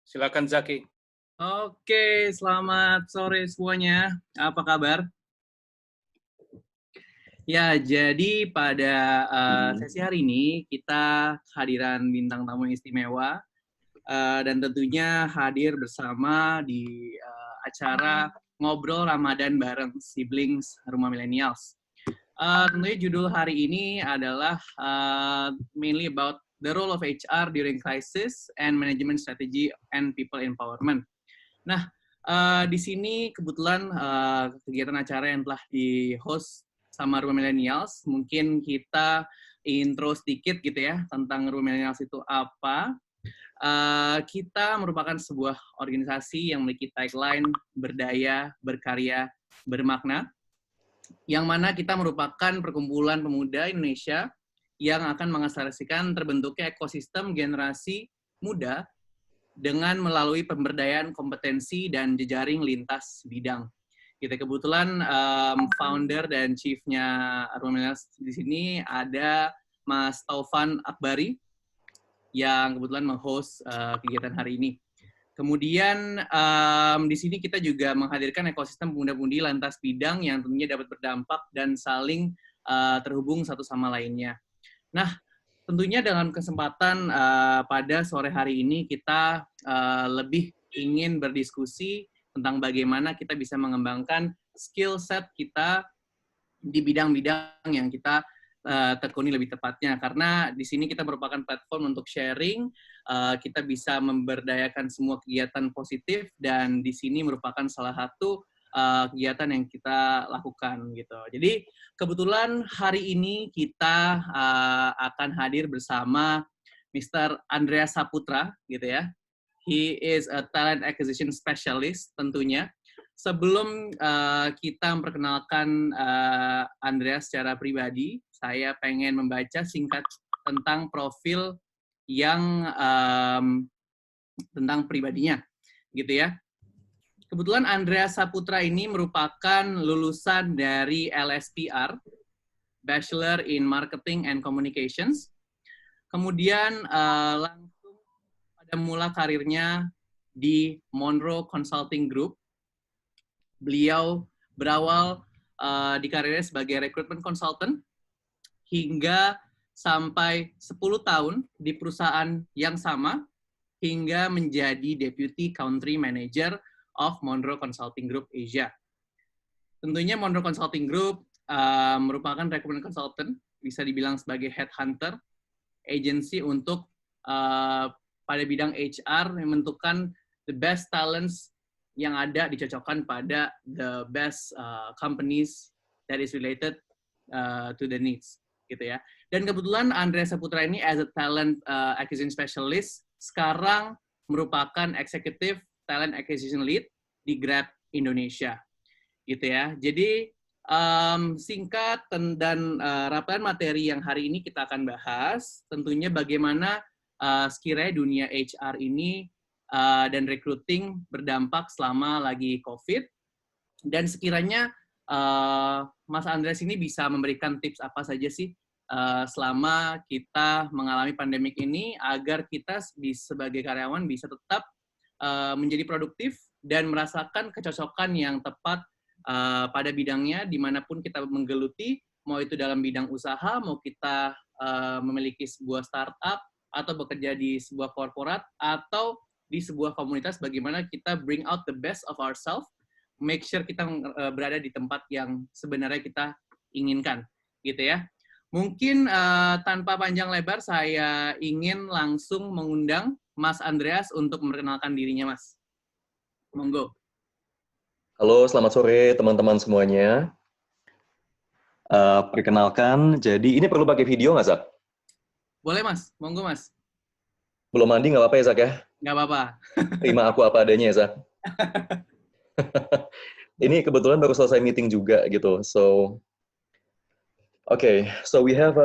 Silakan Zaki. Oke, selamat sore semuanya. Apa kabar? Ya, jadi pada sesi hari ini kita kehadiran bintang tamu yang istimewa dan tentunya hadir bersama di acara ngobrol Ramadan bareng siblings Rumah Millennials. Tentunya judul hari ini adalah mainly about the role of HR during crisis and management strategy and people empowerment. Nah, di sini kebetulan kegiatan acara yang telah di-host sama Rumah Millennials, mungkin kita intro sedikit gitu ya tentang Rumah Millennials itu apa. Kita merupakan sebuah organisasi yang memiliki tagline berdaya, berkarya, bermakna, yang mana kita merupakan perkumpulan pemuda Indonesia yang akan mengakseskan terbentuknya ekosistem generasi muda dengan melalui pemberdayaan kompetensi dan jejaring lintas bidang. Kita kebetulan founder dan chief-nya Rumah Millennials di sini ada Mas Taufan Akbari yang kebetulan meng-host kegiatan hari ini. Kemudian di sini kita juga menghadirkan ekosistem pemuda-pemudi lintas bidang yang tentunya dapat berdampak dan saling terhubung satu sama lainnya. Nah, tentunya dalam kesempatan pada sore hari ini kita lebih ingin berdiskusi tentang bagaimana kita bisa mengembangkan skill set kita di bidang-bidang yang kita tekuni lebih tepatnya. Karena di sini kita merupakan platform untuk sharing, kita bisa memberdayakan semua kegiatan positif, dan di sini merupakan salah satu kegiatan yang kita lakukan gitu. Jadi kebetulan hari ini kita akan hadir bersama Mr. Andreas Saputra gitu ya. He is a talent acquisition specialist tentunya. Sebelum kita memperkenalkan Andreas secara pribadi, saya pengen membaca singkat tentang profil yang tentang pribadinya gitu ya. Kebetulan Andreas Saputra ini merupakan lulusan dari LSPR, Bachelor in Marketing and Communications. Kemudian langsung pada mula karirnya di Monroe Consulting Group. Beliau berawal di karirnya sebagai recruitment consultant hingga sampai 10 tahun di perusahaan yang sama hingga menjadi Deputy Country Manager of Monroe Consulting Group Asia. Tentunya Monroe Consulting Group merupakan recruitment consultant, bisa dibilang sebagai headhunter, agency untuk pada bidang HR menentukan the best talents yang ada dicocokkan pada the best companies that is related to the needs gitu ya. Dan kebetulan Andreas Saputra ini as a talent acquisition specialist sekarang merupakan executive talent acquisition lead di Grab Indonesia gitu ya. Jadi singkat dan rapian materi yang hari ini kita akan bahas tentunya bagaimana sekiranya dunia HR ini dan recruiting berdampak selama lagi COVID, dan sekiranya Mas Andreas ini bisa memberikan tips apa saja sih selama kita mengalami pandemik ini agar kita sebagai karyawan bisa tetap menjadi produktif dan merasakan kecocokan yang tepat pada bidangnya dimanapun kita menggeluti, mau itu dalam bidang usaha, mau kita memiliki sebuah startup atau bekerja di sebuah korporat atau di sebuah komunitas, bagaimana kita bring out the best of ourselves, make sure kita berada di tempat yang sebenarnya kita inginkan, gitu ya. Mungkin tanpa panjang lebar, saya ingin langsung mengundang Mas Andreas untuk memperkenalkan dirinya, Mas. Monggo. Halo, selamat sore teman-teman semuanya. Perkenalkan, jadi ini perlu pakai video nggak, Zak? Boleh, Mas. Monggo, Mas. Belum mandi nggak apa-apa ya, Zak ya? Nggak apa-apa. Terima aku apa adanya ya, Zak. Ini kebetulan baru selesai meeting juga gitu. So we have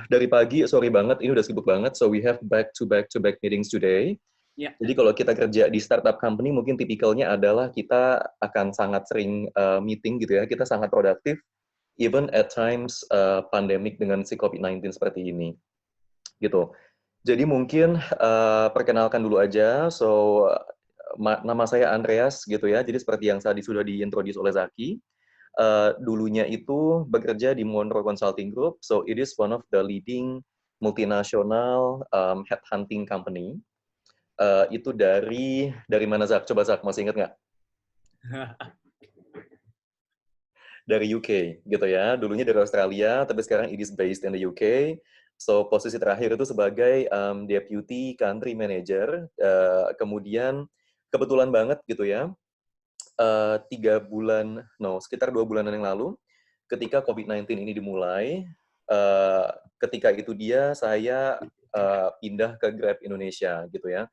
dari pagi, sorry banget, ini udah sibuk banget. So we have back-to-back meetings today. Yeah. Jadi kalau kita kerja di startup company, mungkin tipikalnya adalah kita akan sangat sering meeting gitu ya. Kita sangat produktif, even at times pandemic dengan si COVID-19 seperti ini. Gitu. Jadi mungkin perkenalkan dulu aja. So nama saya Andreas gitu ya. Jadi seperti yang tadi sudah diintroduce oleh Zaki, dulunya itu bekerja di Monroe Consulting Group. So it is one of the leading multinational headhunting company. Itu dari mana Zak? Coba Zak, masih ingat nggak? Dari UK gitu ya. Dulunya dari Australia, tapi sekarang it is based in the UK. So posisi terakhir itu sebagai deputy country manager. Kemudian kebetulan banget gitu ya, sekitar 2 bulanan yang lalu, ketika COVID-19 ini dimulai, ketika itu saya pindah ke Grab Indonesia gitu ya.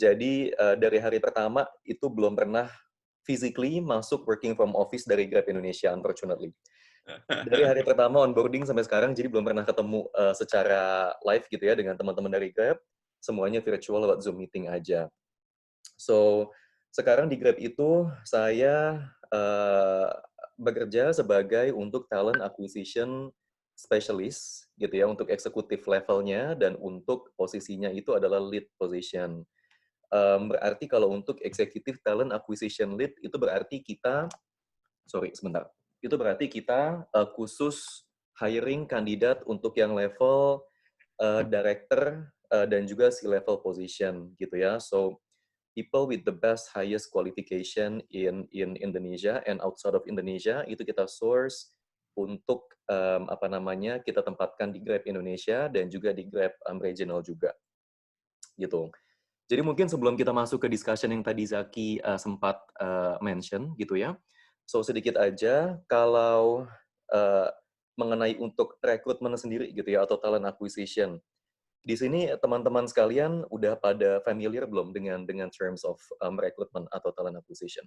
Jadi dari hari pertama itu belum pernah physically masuk working from office dari Grab Indonesia, unfortunately. Dari hari pertama onboarding sampai sekarang, jadi belum pernah ketemu secara live gitu ya dengan teman-teman dari Grab. Semuanya virtual lewat Zoom meeting aja. So, sekarang di Grab itu saya bekerja sebagai untuk talent acquisition specialist gitu ya, untuk eksekutif levelnya, dan untuk posisinya itu adalah lead position. Berarti kalau untuk executive talent acquisition lead itu berarti itu berarti kita khusus hiring kandidat untuk yang level director dan juga C-level position gitu ya. So people with the best highest qualification in Indonesia and outside of Indonesia itu kita source untuk kita tempatkan di Grab Indonesia dan juga di Grab regional juga gitu. Jadi mungkin sebelum kita masuk ke discussion yang tadi Zaki sempat mention gitu ya. So sedikit aja kalau mengenai untuk rekrutmen sendiri gitu ya, atau talent acquisition. Di sini teman-teman sekalian udah pada familiar belum dengan terms of recruitment atau talent acquisition?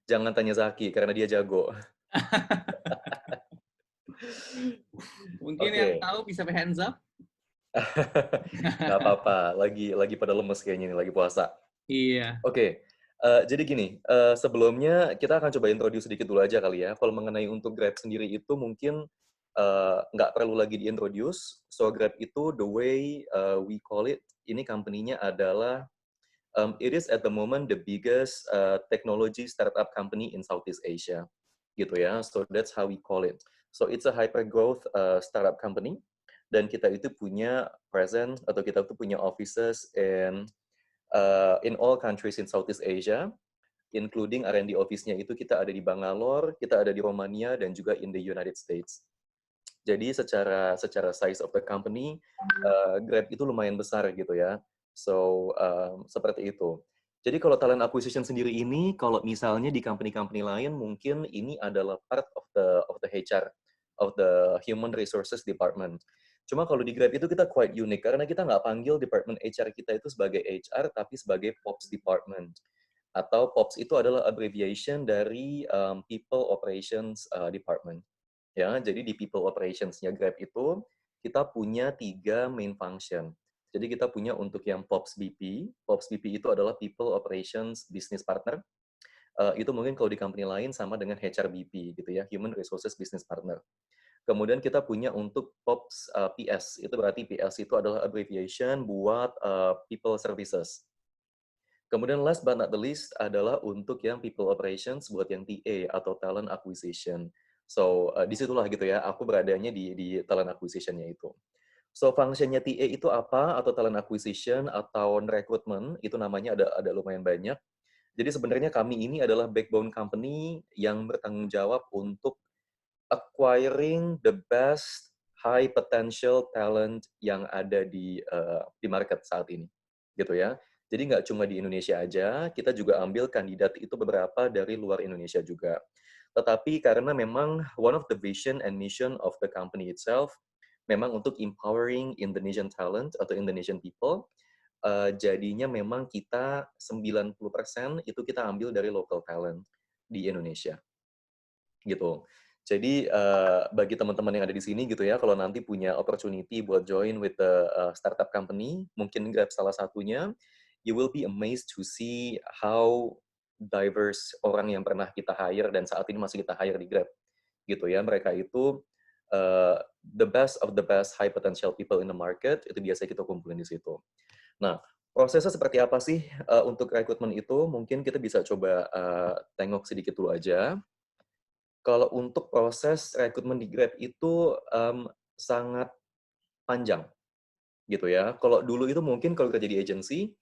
Jangan tanya Zaki karena dia jago. Mungkin yang Oke. tahu bisa hands up. Nggak apa-apa, lagi pada lemes kayaknya nih, lagi puasa. Iya. Oke, jadi gini, sebelumnya kita akan coba introduce sedikit dulu aja kali ya. Kalau mengenai untuk Grab sendiri itu mungkin nggak perlu lagi diintroduce. So Grab itu the way we call it, ini company-nya adalah it is at the moment the biggest technology startup company in Southeast Asia, gitu ya. So that's how we call it. So it's a hyper growth startup company, dan kita itu punya presence atau kita itu punya offices in all countries in Southeast Asia, including R&D office-nya itu kita ada di Bangalore, kita ada di Romania, dan juga in the United States. Jadi secara size of the company, Grab itu lumayan besar gitu ya. So seperti itu. Jadi kalau talent acquisition sendiri ini, kalau misalnya di company-company lain, mungkin ini adalah part of the HR, of the Human Resources Department. Cuma kalau di Grab itu kita quite unique, karena kita nggak panggil department HR kita itu sebagai HR, tapi sebagai POPS Department. Atau POPS itu adalah abbreviation dari People Operations Department. Ya, jadi di People Operations-nya Grab itu, kita punya 3 main function. Jadi kita punya untuk yang POPS BP. POPS BP itu adalah People Operations Business Partner. Itu mungkin kalau di company lain sama dengan HRBP gitu ya, Human Resources Business Partner. Kemudian kita punya untuk POPS PS. Itu berarti PS itu adalah abbreviation buat People Services. Kemudian last but not the least adalah untuk yang People Operations buat yang TA atau Talent Acquisition. So, disitulah gitu ya, aku beradanya di Talent Acquisition-nya itu. So, function-nya TA itu apa, atau Talent Acquisition, atau Recruitment, itu namanya ada lumayan banyak. Jadi sebenarnya kami ini adalah backbone company yang bertanggung jawab untuk acquiring the best high potential talent yang ada di market saat ini. Gitu ya. Jadi nggak cuma di Indonesia aja, kita juga ambil kandidat itu beberapa dari luar Indonesia juga. Tetapi karena memang one of the vision and mission of the company itself, memang untuk empowering Indonesian talent atau Indonesian people, jadinya memang kita 90% itu kita ambil dari local talent di Indonesia. Gitu. Jadi bagi teman-teman yang ada di sini gitu ya, kalau nanti punya opportunity buat join with the startup company, mungkin Grab salah satunya, you will be amazed to see how diverse orang yang pernah kita hire dan saat ini masih kita hire di Grab. Gitu ya, mereka itu the best of the best high potential people in the market, itu biasa kita kumpulin di situ. Nah, prosesnya seperti apa sih untuk rekrutmen itu? Mungkin kita bisa coba tengok sedikit dulu aja. Kalau untuk proses rekrutmen di Grab itu sangat panjang gitu ya. Kalau dulu itu mungkin kalau kerja di agency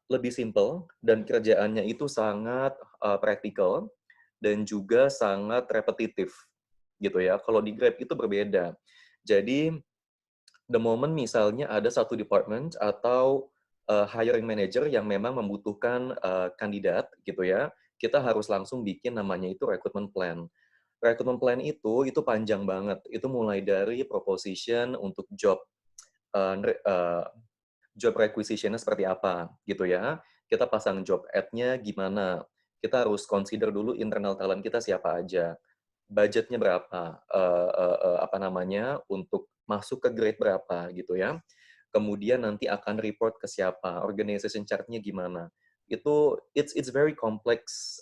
lebih simple dan kerjaannya itu sangat praktikal dan juga sangat repetitif gitu ya. Kalau di Grab itu berbeda. Jadi the moment misalnya ada satu department atau hiring manager yang memang membutuhkan kandidat gitu ya, kita harus langsung bikin namanya itu recruitment plan. Recruitment plan itu panjang banget. Itu mulai dari proposition untuk uh, uh, job requisition-nya seperti apa gitu ya. Kita pasang job ad-nya gimana. Kita harus consider dulu internal talent kita siapa aja. Budgetnya berapa, apa namanya, untuk masuk ke grade berapa gitu ya. Kemudian nanti akan report ke siapa, organization chart-nya gimana. It's very complex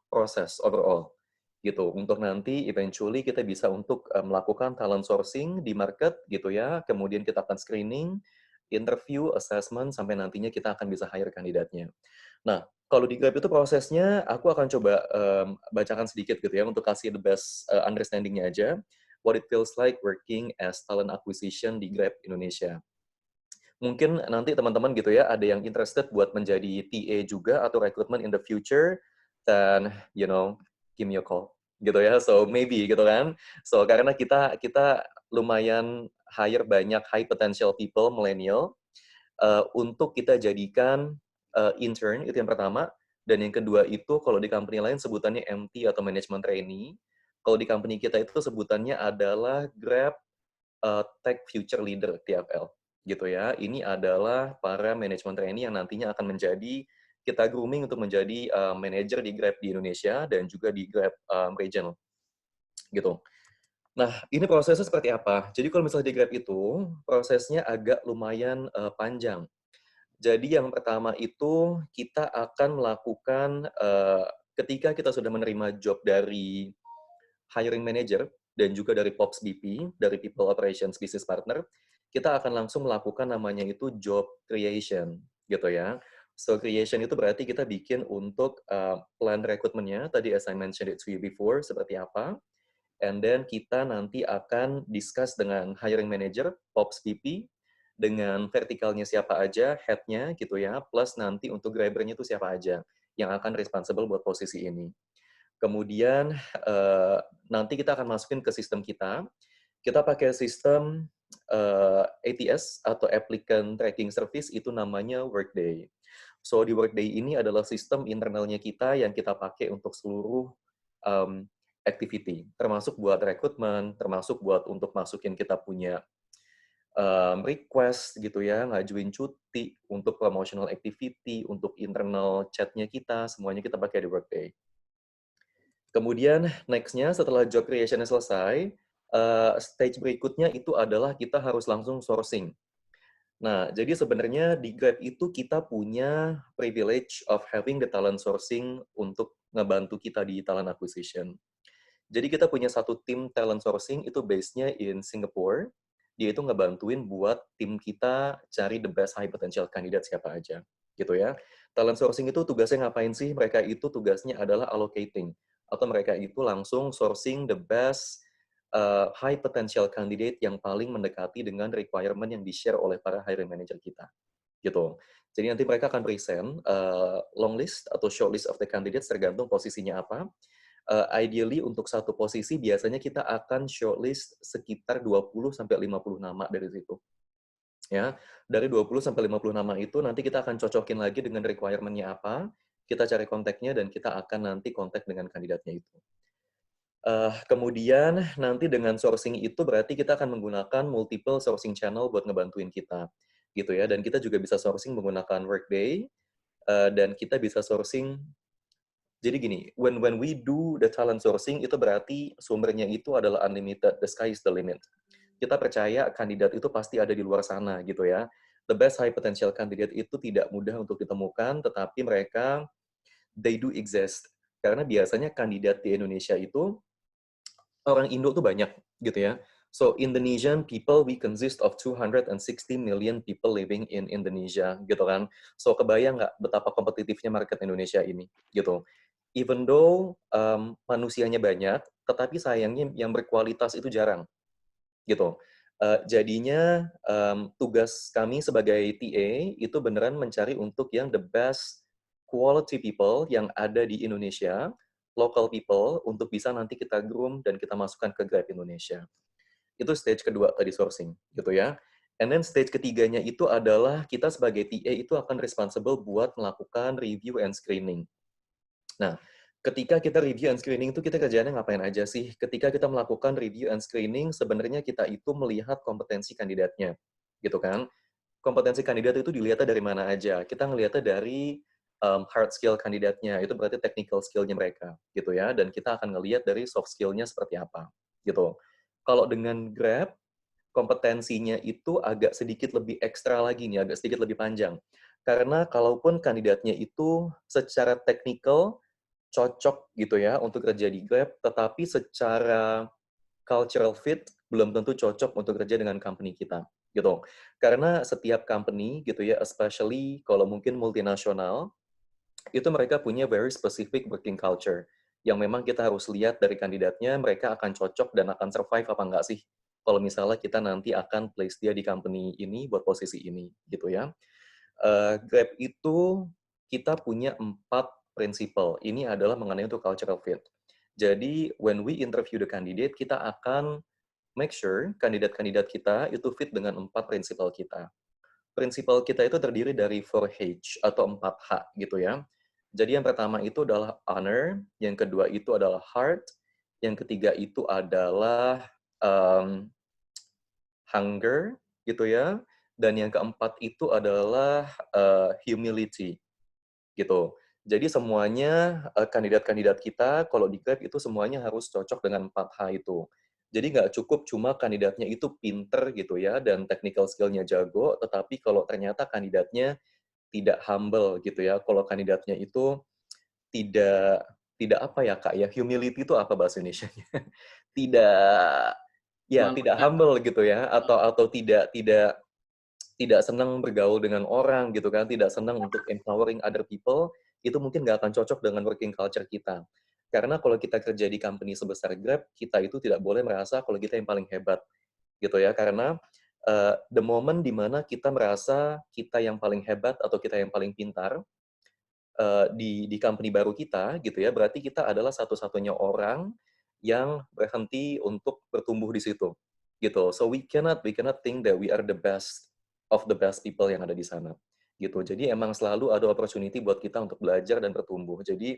process overall gitu. Untuk nanti eventually kita bisa untuk melakukan talent sourcing di market gitu ya. Kemudian kita akan screening, interview, assessment, sampai nantinya kita akan bisa hire kandidatnya. Nah, kalau di Grab itu prosesnya, aku akan coba bacakan sedikit gitu ya, untuk kasih the best understanding-nya aja, what it feels like working as talent acquisition di Grab Indonesia. Mungkin nanti teman-teman gitu ya, ada yang interested buat menjadi TA juga atau recruitment in the future, then, give me a call gitu ya. So maybe gitu kan. So karena kita lumayan hire banyak high potential people, millennial, untuk kita jadikan intern, itu yang pertama. Dan yang kedua itu kalau di company lain sebutannya MT atau management trainee. Kalau di company kita itu sebutannya adalah Grab Tech Future Leader, TFL. Gitu ya. Ini adalah para management trainee yang nantinya akan menjadi, kita grooming untuk menjadi manager di Grab di Indonesia dan juga di Grab regional. Gitu. Nah, ini prosesnya seperti apa? Jadi kalau misalnya di Grab itu, prosesnya agak lumayan panjang. Jadi yang pertama itu kita akan melakukan ketika kita sudah menerima job dari hiring manager dan juga dari POPS BP, dari People Operations Business Partner, kita akan langsung melakukan namanya itu job creation, gitu ya. So creation itu berarti kita bikin untuk plan recruitment-nya, tadi as I mentioned it to you before, seperti apa. And then kita nanti akan discuss dengan hiring manager, POPS BP, dengan vertikalnya siapa aja, head-nya gitu ya, plus nanti untuk grabber-nya itu siapa aja yang akan responsible buat posisi ini. Kemudian nanti kita akan masukin ke sistem kita. Kita pakai sistem ATS atau Applicant Tracking Service, itu namanya Workday. So di Workday ini adalah sistem internalnya kita yang kita pakai untuk seluruh activity, termasuk buat rekrutmen, termasuk buat untuk masukin kita punya request gitu ya, ngajuin cuti, untuk promotional activity, untuk internal chat-nya kita, semuanya kita pakai di Workday. Kemudian next-nya setelah job creation-nya selesai, stage berikutnya itu adalah kita harus langsung sourcing. Nah, jadi sebenarnya di Grab itu kita punya privilege of having the talent sourcing untuk ngebantu kita di talent acquisition. Jadi kita punya satu tim talent sourcing itu base-nya in Singapore. Dia itu ngebantuin buat tim kita cari the best high potential candidate siapa aja. Gitu ya. Talent sourcing itu tugasnya ngapain sih? Mereka itu tugasnya adalah allocating. Atau mereka itu langsung sourcing the best high potential candidate yang paling mendekati dengan requirement yang di-share oleh para hiring manager kita. Gitu. Jadi nanti mereka akan present long list atau short list of the candidates tergantung posisinya apa. Ideally untuk satu posisi biasanya kita akan shortlist sekitar 20 sampai 50 nama dari situ. Ya, dari 20 sampai 50 nama itu nanti kita akan cocokin lagi dengan requirement-nya apa, kita cari kontaknya dan kita akan nanti kontak dengan kandidatnya itu. Kemudian nanti dengan sourcing itu berarti kita akan menggunakan multiple sourcing channel buat ngebantuin kita, gitu ya. Dan kita juga bisa sourcing menggunakan Workday, dan kita bisa sourcing. Jadi gini, when we do the talent sourcing, itu berarti sumbernya itu adalah unlimited, the sky is the limit. Kita percaya kandidat itu pasti ada di luar sana gitu ya. The best high potential candidate itu tidak mudah untuk ditemukan, tetapi mereka, they do exist. Karena biasanya kandidat di Indonesia itu, orang Indo tuh banyak gitu ya. So Indonesian people, we consist of 260 million people living in Indonesia, gitu kan. So kebayang nggak betapa kompetitifnya market Indonesia ini, gitu. Even though manusianya banyak, tetapi sayangnya yang berkualitas itu jarang, gitu. Jadinya tugas kami sebagai TA itu beneran mencari untuk yang the best quality people yang ada di Indonesia, local people, untuk bisa nanti kita groom dan kita masukkan ke Grab Indonesia. Itu stage kedua tadi sourcing, gitu ya. And then stage ketiganya itu adalah kita sebagai TA itu akan responsible buat melakukan review and screening. Nah, ketika kita review and screening itu kita kerjaannya ngapain aja sih? Ketika kita melakukan review and screening, sebenarnya kita itu melihat kompetensi kandidatnya, gitu kan. Kompetensi kandidat itu dilihatnya dari mana aja? Kita ngelihatnya dari hard skill kandidatnya, itu berarti technical skill-nya mereka, gitu ya. Dan kita akan ngelihat dari soft skill-nya seperti apa, gitu. Kalau dengan Grab, kompetensinya itu agak sedikit lebih ekstra lagi nih, agak sedikit lebih panjang. Karena kalaupun kandidatnya itu secara teknikal cocok gitu ya untuk kerja di Grab, tetapi secara cultural fit belum tentu cocok untuk kerja dengan company kita, gitu. Karena setiap company gitu ya, especially kalau mungkin multinasional, itu mereka punya very specific working culture yang memang kita harus lihat dari kandidatnya mereka akan cocok dan akan survive apa enggak sih kalau misalnya kita nanti akan place dia di company ini buat posisi ini gitu ya. Grab itu kita punya 4 prinsipal. Ini adalah mengenai untuk cultural fit. Jadi when we interview the candidate, kita akan make sure kandidat-kandidat kita itu fit dengan 4 prinsipal kita. Prinsipal kita itu terdiri dari 4H atau 4H gitu ya. Jadi yang pertama itu adalah honor, yang kedua itu adalah heart, yang ketiga itu adalah um, hunger gitu ya, dan yang keempat itu adalah humility gitu. Jadi semuanya kandidat-kandidat kita kalau di Grab itu semuanya harus cocok dengan 4H itu. Jadi nggak cukup cuma kandidatnya itu pinter gitu ya dan technical skill-nya jago, tetapi kalau ternyata kandidatnya tidak humble gitu ya. Kalau kandidatnya itu tidak tidak apa ya Kak ya, humility itu apa bahasa Indonesianya? Tidak ya Malu tidak ya. humble gitu ya atau tidak tidak tidak senang bergaul dengan orang gitu kan, tidak senang untuk empowering other people, itu mungkin nggak akan cocok dengan working culture kita. Karena kalau kita kerja di company sebesar Grab, kita itu tidak boleh merasa kalau kita yang paling hebat, gitu ya. Karena the moment di mana kita merasa kita yang paling hebat atau kita yang paling pintar di company baru kita, gitu ya, berarti kita adalah satu-satunya orang yang berhenti untuk bertumbuh di situ, gitu. So we cannot think that we are the best of the best people yang ada di sana, gitu. Jadi emang selalu ada opportunity buat kita untuk belajar dan bertumbuh. Jadi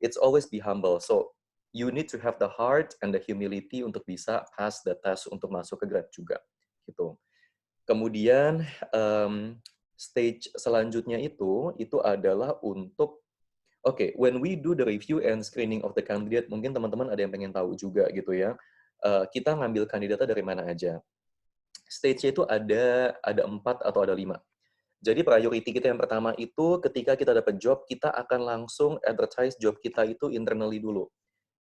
it's always be humble. So you need to have the heart and the humility untuk bisa pass the test untuk masuk ke Grab juga, gitu. Kemudian stage selanjutnya itu adalah untuk when we do the review and screening of the candidate, mungkin teman-teman ada yang pengen tahu juga gitu ya. Kita ngambil kandidatnya dari mana aja. Stage-nya itu ada 4 atau ada 5. Jadi priority kita yang pertama itu ketika kita dapat job, kita akan langsung advertise job kita itu internally dulu.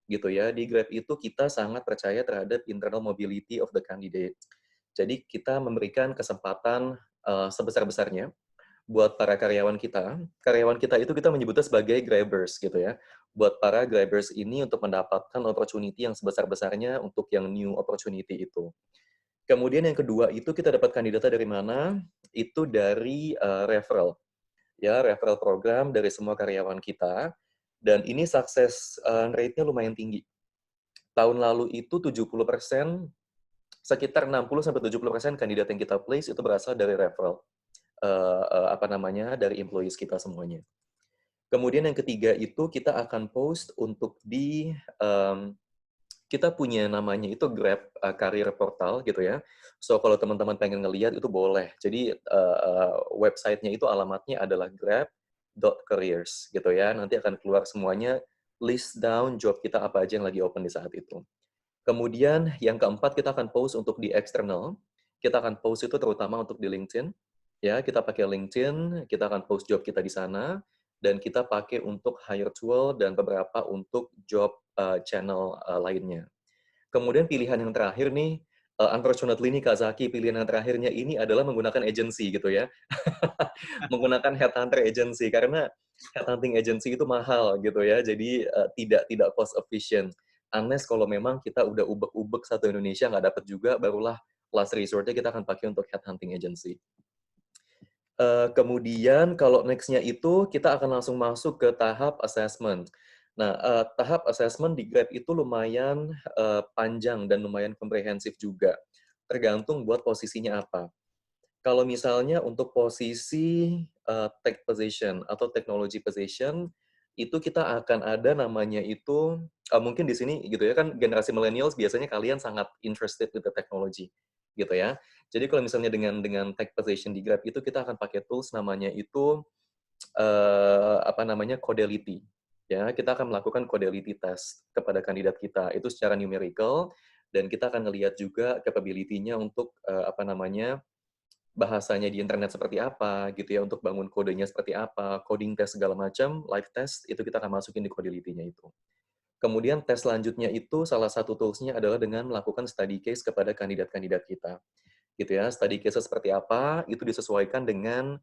Gitu ya. Di Grab itu kita sangat percaya terhadap internal mobility of the candidate. Jadi kita memberikan kesempatan sebesar-besarnya buat para karyawan kita. Karyawan kita itu kita menyebutnya sebagai Grabbers gitu ya. Buat para Grabbers ini untuk mendapatkan opportunity yang sebesar-besarnya untuk yang new opportunity itu. Kemudian yang kedua itu kita dapat kandidatnya dari mana? Itu dari referral. Ya, referral program dari semua karyawan kita. Dan ini sukses rate-nya lumayan tinggi. Tahun lalu itu 70%, sekitar 60-70% kandidat yang kita place itu berasal dari referral. Dari employees kita semuanya. Kemudian yang ketiga itu kita akan post untuk kita punya namanya itu Grab Career Portal gitu ya. So kalau teman-teman pengen ngelihat itu boleh. Jadi websitenya itu alamatnya adalah grab.careers gitu ya. Nanti akan keluar semuanya list down job kita apa aja yang lagi open di saat itu. Kemudian yang keempat kita akan post untuk di eksternal. Kita akan post itu terutama untuk di LinkedIn. Ya, kita pakai LinkedIn, kita akan post job kita di sana, dan kita pakai untuk hire tool dan beberapa untuk job channel lainnya. Kemudian pilihan yang terakhir nih, unfortunately nih Kak Zaki, pilihan yang terakhirnya ini adalah menggunakan agency gitu ya. Menggunakan headhunter agency, karena headhunting agency itu mahal gitu ya, jadi tidak cost efficient. Unless kalau memang kita udah ubek-ubek satu Indonesia nggak dapet juga, barulah last resort-nya kita akan pakai untuk headhunting agency. Kemudian kalau next-nya itu kita akan langsung masuk ke tahap assessment. Nah, tahap assessment di Grab itu lumayan panjang dan lumayan komprehensif juga. Tergantung buat posisinya apa. Kalau misalnya untuk posisi tech position atau technology position, itu kita akan ada namanya itu, mungkin di sini gitu ya, kan generasi millennials biasanya kalian sangat interested with the technology, gitu ya. Jadi kalau misalnya dengan tech position di Grab itu kita akan pakai tools namanya itu apa namanya Codelity. Ya, kita akan melakukan Codelity test kepada kandidat kita itu secara numerical, dan kita akan ngelihat juga capability-nya untuk apa namanya bahasanya di internet seperti apa gitu ya, untuk bangun kodenya seperti apa, coding test segala macam, live test itu kita akan masukin di Codelity-nya itu. Kemudian tes selanjutnya itu salah satu tools-nya adalah dengan melakukan study case kepada kandidat-kandidat kita. Gitu ya, study case seperti apa, itu disesuaikan dengan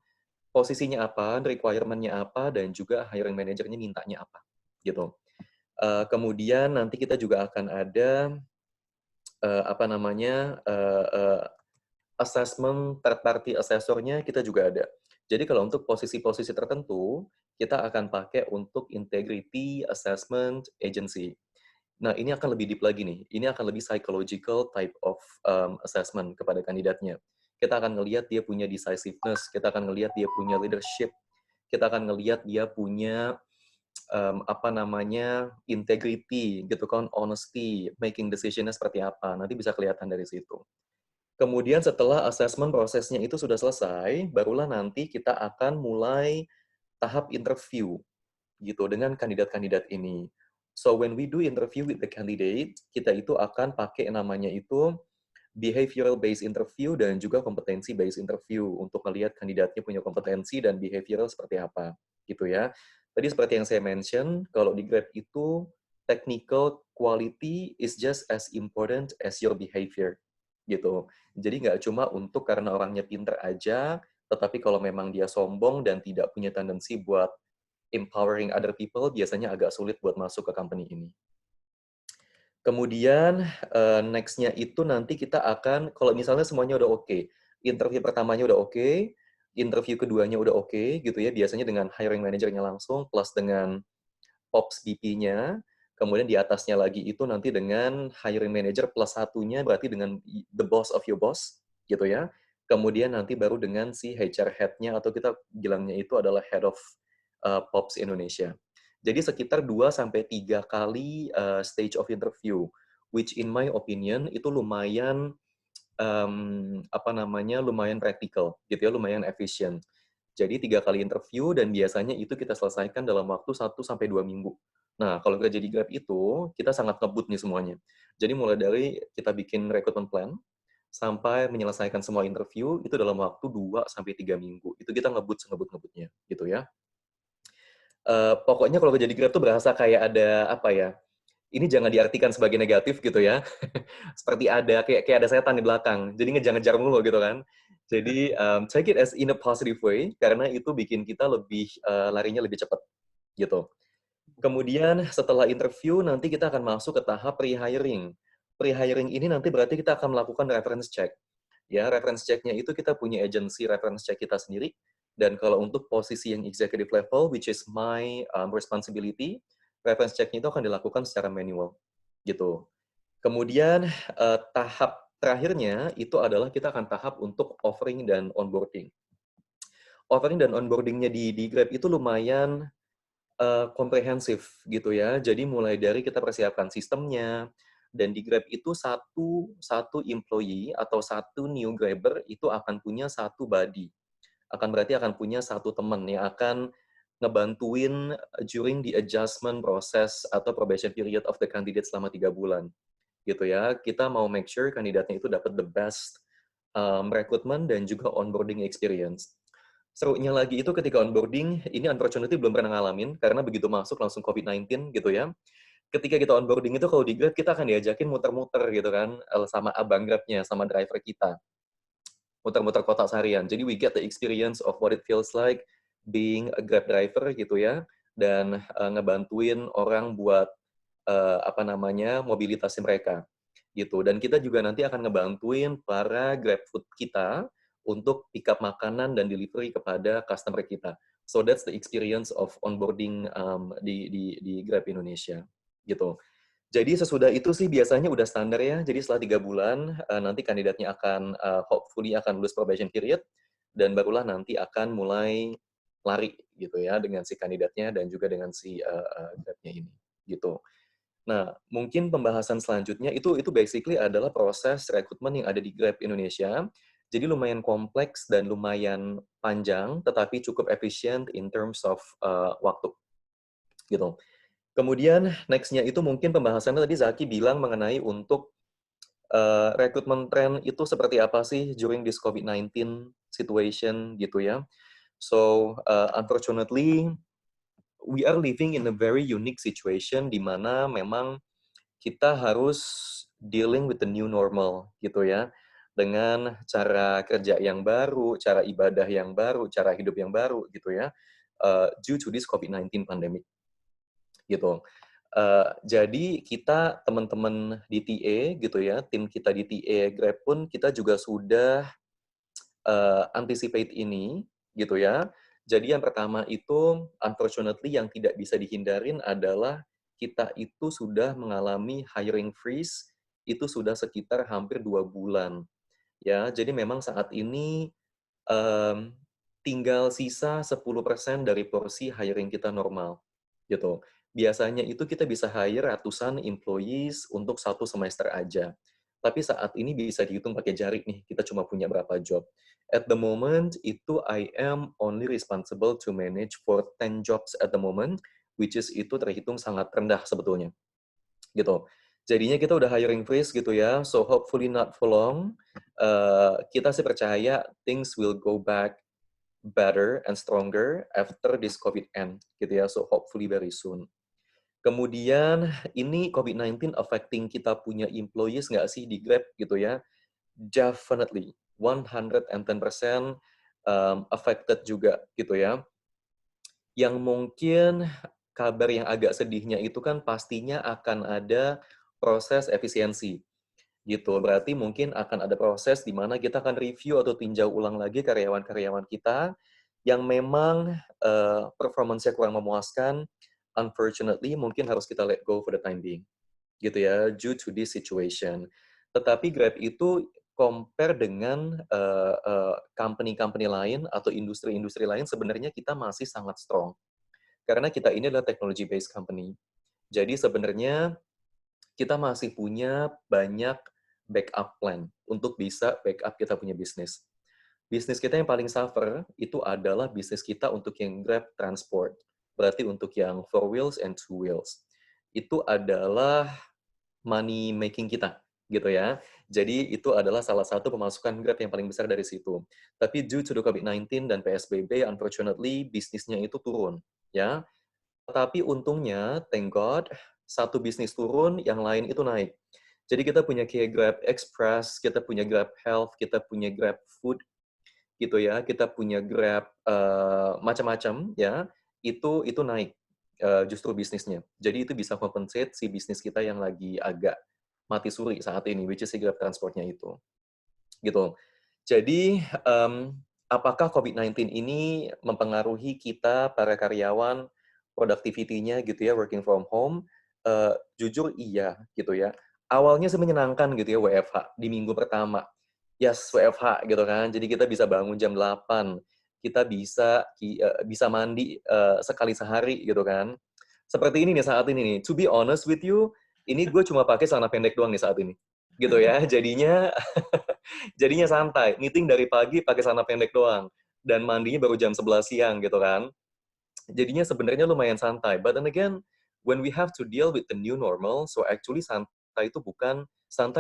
posisinya apa, requirement-nya apa, dan juga hiring manager-nya mintanya apa, gitu. Kemudian nanti kita juga akan ada apa namanya assessment third party assessor-nya kita juga ada. Jadi kalau untuk posisi-posisi tertentu, kita akan pakai untuk integrity assessment agency. Nah, ini akan lebih deep lagi nih. Ini akan lebih psychological type of assessment kepada kandidatnya. Kita akan ngelihat dia punya decisiveness, kita akan ngelihat dia punya leadership, kita akan ngelihat dia punya apa namanya integrity gitu kan, honesty, making decision-nya seperti apa. Nanti bisa kelihatan dari situ. Kemudian setelah assessment prosesnya itu sudah selesai, barulah nanti kita akan mulai tahap interview gitu dengan kandidat-kandidat ini. So when we do interview with the candidate, kita itu akan pakai namanya itu behavioral based interview dan juga competency based interview untuk melihat kandidatnya punya kompetensi dan behavioral seperti apa gitu ya. Tadi seperti yang saya mention, kalau di Grab itu technical quality is just as important as your behavior gitu. Jadi nggak cuma untuk karena orangnya pinter aja, tetapi kalau memang dia sombong dan tidak punya tendensi buat empowering other people, biasanya agak sulit buat masuk ke company ini. Kemudian next-nya itu nanti kita akan, kalau misalnya semuanya udah oke, interview pertamanya udah oke, interview keduanya udah oke, gitu ya, biasanya dengan hiring manager-nya langsung, plus dengan Ops BP-nya, kemudian di atasnya lagi itu nanti dengan hiring manager plus satunya berarti dengan the boss of your boss, gitu ya. Kemudian nanti baru dengan si HR head-nya atau kita bilangnya itu adalah head of Pops Indonesia. Jadi sekitar 2-3 kali stage of interview, which in my opinion itu lumayan apa namanya lumayan praktikal, gitu ya, lumayan efisien. Jadi 3 kali interview dan biasanya itu kita selesaikan dalam waktu 1-2 minggu. Nah, kalau kerja di Grab itu, kita sangat ngebut nih semuanya. Jadi mulai dari kita bikin recruitment plan, sampai menyelesaikan semua interview, itu dalam waktu 2-3 minggu. Itu kita ngebut-ngebut-ngebutnya, gitu ya. Pokoknya kalau kerja di Grab tuh berasa kayak ada, apa ya, ini jangan diartikan sebagai negatif gitu ya. Seperti ada, kayak ada setan di belakang. Jadi ngejar-ngejar mulu gitu kan. Jadi take it as in a positive way, karena itu bikin kita lebih larinya lebih cepat gitu. Kemudian setelah interview nanti kita akan masuk ke tahap pre-hiring. Pre-hiring ini nanti berarti kita akan melakukan reference check. Ya, reference check-nya itu kita punya agency reference check kita sendiri. Dan kalau untuk posisi yang executive level, which is my responsibility, reference check-nya itu akan dilakukan secara manual gitu. Kemudian tahap terakhirnya itu adalah kita akan tahap untuk offering dan onboarding. Offering dan onboarding-nya di Grab itu lumayan komprehensif gitu ya. Jadi mulai dari kita persiapkan sistemnya, dan di Grab itu satu employee atau satu new Grabber itu akan punya satu buddy. Berarti akan punya satu teman yang akan ngebantuin during the adjustment process atau probation period of the candidate selama 3 bulan. Gitu ya. Kita mau make sure kandidatnya itu dapat the best recruitment dan juga onboarding experience. Serunya lagi itu ketika onboarding, ini unfortunately belum pernah ngalamin, karena begitu masuk langsung COVID-19 gitu ya. ketika kita onboarding itu kalau di Grab kita akan diajakin muter-muter gitu kan, sama abang Grab-nya, sama driver kita. Muter-muter kota seharian. Jadi we get the experience of what it feels like being a Grab driver gitu ya, dan ngebantuin orang buat apa namanya, mobilitasnya mereka gitu. Dan kita juga nanti akan ngebantuin para GrabFood kita untuk pick up makanan dan delivery kepada customer kita. So that's the experience of onboarding di Grab Indonesia gitu. Jadi sesudah itu sih biasanya udah standar ya. Jadi setelah 3 bulan nanti kandidatnya akan hopefully akan lulus probation period dan barulah nanti akan mulai lari gitu ya dengan si kandidatnya dan juga dengan si Grab-nya ini gitu. Nah, mungkin pembahasan selanjutnya itu basically adalah proses rekrutmen yang ada di Grab Indonesia. Jadi lumayan kompleks dan lumayan panjang, tetapi cukup efisien in terms of waktu, gitu. Kemudian next-nya itu mungkin pembahasannya tadi Zaki bilang mengenai untuk rekrutmen tren itu seperti apa sih during this COVID-19 situation gitu ya. So, unfortunately, we are living in a very unique situation di mana memang kita harus dealing with the new normal gitu ya. Dengan cara kerja yang baru, cara ibadah yang baru, cara hidup yang baru gitu ya. Due to this COVID-19 pandemic gitu. Jadi kita teman-teman di TA gitu ya, tim kita di TA Grab pun kita juga sudah anticipate ini gitu ya. Jadi yang pertama itu unfortunately yang tidak bisa dihindarin adalah kita itu sudah mengalami hiring freeze itu sudah sekitar hampir 2 bulan ya. Jadi memang saat ini um, tinggal sisa 10% dari porsi hiring kita normal gitu. Biasanya itu kita bisa hire ratusan employees untuk 1 semester aja. Tapi saat ini bisa dihitung pakai jari nih, kita cuma punya berapa job. At the moment, itu I am only responsible to manage for 10 jobs at the moment, which is itu terhitung sangat rendah sebetulnya. Gitu. Jadinya kita udah hiring freeze gitu ya, so hopefully not for long. Kita sih percaya things will go back better and stronger after this COVID end, gitu ya, so hopefully very soon. Kemudian ini COVID-19 affecting kita punya employees nggak sih di Grab gitu ya? Definitely, 110% affected juga gitu ya. Yang mungkin kabar yang agak sedihnya itu kan pastinya akan ada proses efisiensi gitu. Berarti mungkin akan ada proses di mana kita akan review atau tinjau ulang lagi karyawan-karyawan kita yang memang performance-nya kurang memuaskan. Unfortunately, mungkin harus kita let go for the time being, gitu ya, due to this situation. Tetapi Grab itu compare dengan company-company lain atau industri-industri lain, sebenarnya kita masih sangat strong. Karena kita ini adalah technology-based company. Jadi sebenarnya kita masih punya banyak backup plan untuk bisa backup kita punya bisnis. Bisnis kita yang paling suffer itu adalah bisnis kita untuk yang Grab Transport. Berarti untuk yang 4 wheels and 2 wheels. Itu adalah money making kita, gitu ya. Jadi itu adalah salah satu pemasukan Grab yang paling besar dari situ. Tapi due to the COVID-19 dan PSBB, unfortunately bisnisnya itu turun, ya. Tapi untungnya, thank God, satu bisnis turun, yang lain itu naik. Jadi kita punya kayak Grab Express, kita punya Grab Health, kita punya Grab Food, gitu ya. Kita punya Grab macam-macam, ya. Itu naik justru bisnisnya. Jadi itu bisa compensate si bisnis kita yang lagi agak mati suri saat ini, which is si Grab Transportnya itu. Gitu. Jadi, apakah COVID-19 ini mempengaruhi kita, para karyawan, productivity-nya gitu ya, working from home? Jujur iya, gitu ya. Awalnya sih menyenangkan gitu ya, WFH, di minggu pertama. Yes, WFH gitu kan, jadi kita bisa bangun jam 8, kita bisa mandi sekali sehari gitu kan. Seperti ini nih saat ini nih, to be honest with you, ini gue cuma pakai celana pendek doang nih saat ini. Gitu ya, jadinya jadinya santai, meeting dari pagi pakai celana pendek doang, dan mandinya baru jam 11 siang gitu kan. Jadinya sebenarnya lumayan santai, but then again, when we have to deal with the new normal, so actually santai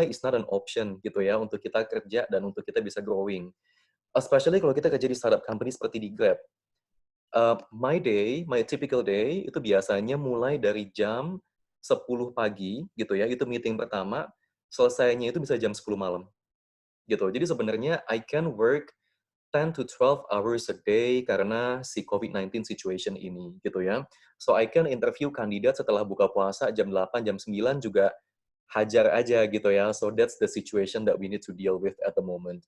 is not an option gitu ya, untuk kita kerja dan untuk kita bisa growing. Especially kalau kita kerja di startup company seperti di Grab. My typical day, itu biasanya mulai dari jam 10 pagi gitu ya, itu meeting pertama, selesainya itu bisa jam 10 malam gitu. Jadi sebenarnya I can work 10 to 12 hours a day karena si COVID-19 situation ini gitu ya. So I can interview kandidat setelah buka puasa jam 8, jam 9 juga hajar aja gitu ya. So that's the situation that we need to deal with at the moment.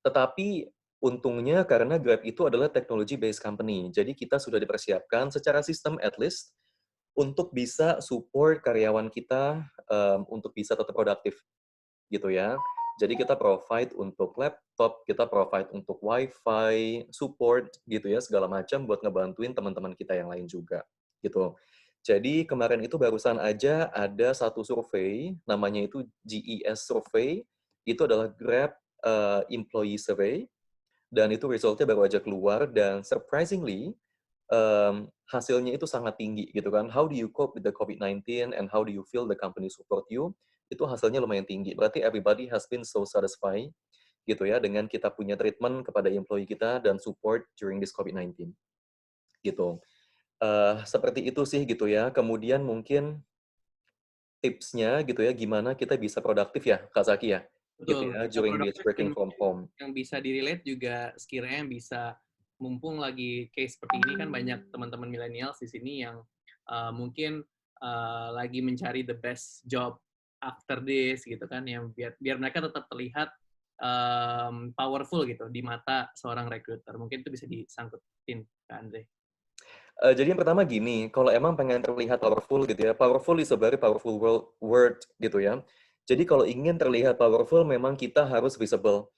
Tetapi untungnya karena Grab itu adalah technology based company, jadi kita sudah dipersiapkan secara sistem at least untuk bisa support karyawan kita untuk bisa tetap produktif gitu ya. Jadi kita provide untuk laptop, kita provide untuk WiFi, support gitu ya segala macam buat ngebantuin teman-teman kita yang lain juga gitu. Jadi kemarin itu barusan aja ada satu survei namanya itu GES survey, itu adalah Grab employee survey dan itu resultnya baru aja keluar dan surprisingly hasilnya itu sangat tinggi gitu kan. How do you cope with the COVID-19 and how do you feel the company support you? Itu hasilnya lumayan tinggi. Berarti everybody has been so satisfied gitu ya dengan kita punya treatment kepada employee kita dan support during this COVID-19 gitu. Seperti itu sih gitu ya. Kemudian mungkin tipsnya gitu ya, gimana kita bisa produktif ya, Kak Zaki ya, gitu Betul, ya, bisa during this produktif working dan from home. yang bisa di-relate juga sekiranya yang bisa mumpung lagi case seperti ini kan banyak teman-teman milenial di sini yang mungkin lagi mencari the best job after this gitu kan yang biar mereka tetap terlihat powerful gitu di mata seorang recruiter. Mungkin itu bisa disangkutin ke Andre. Jadi yang pertama gini, kalau emang pengen terlihat powerful gitu ya, powerful is a very powerful word gitu ya. Jadi kalau ingin terlihat powerful, memang kita harus visible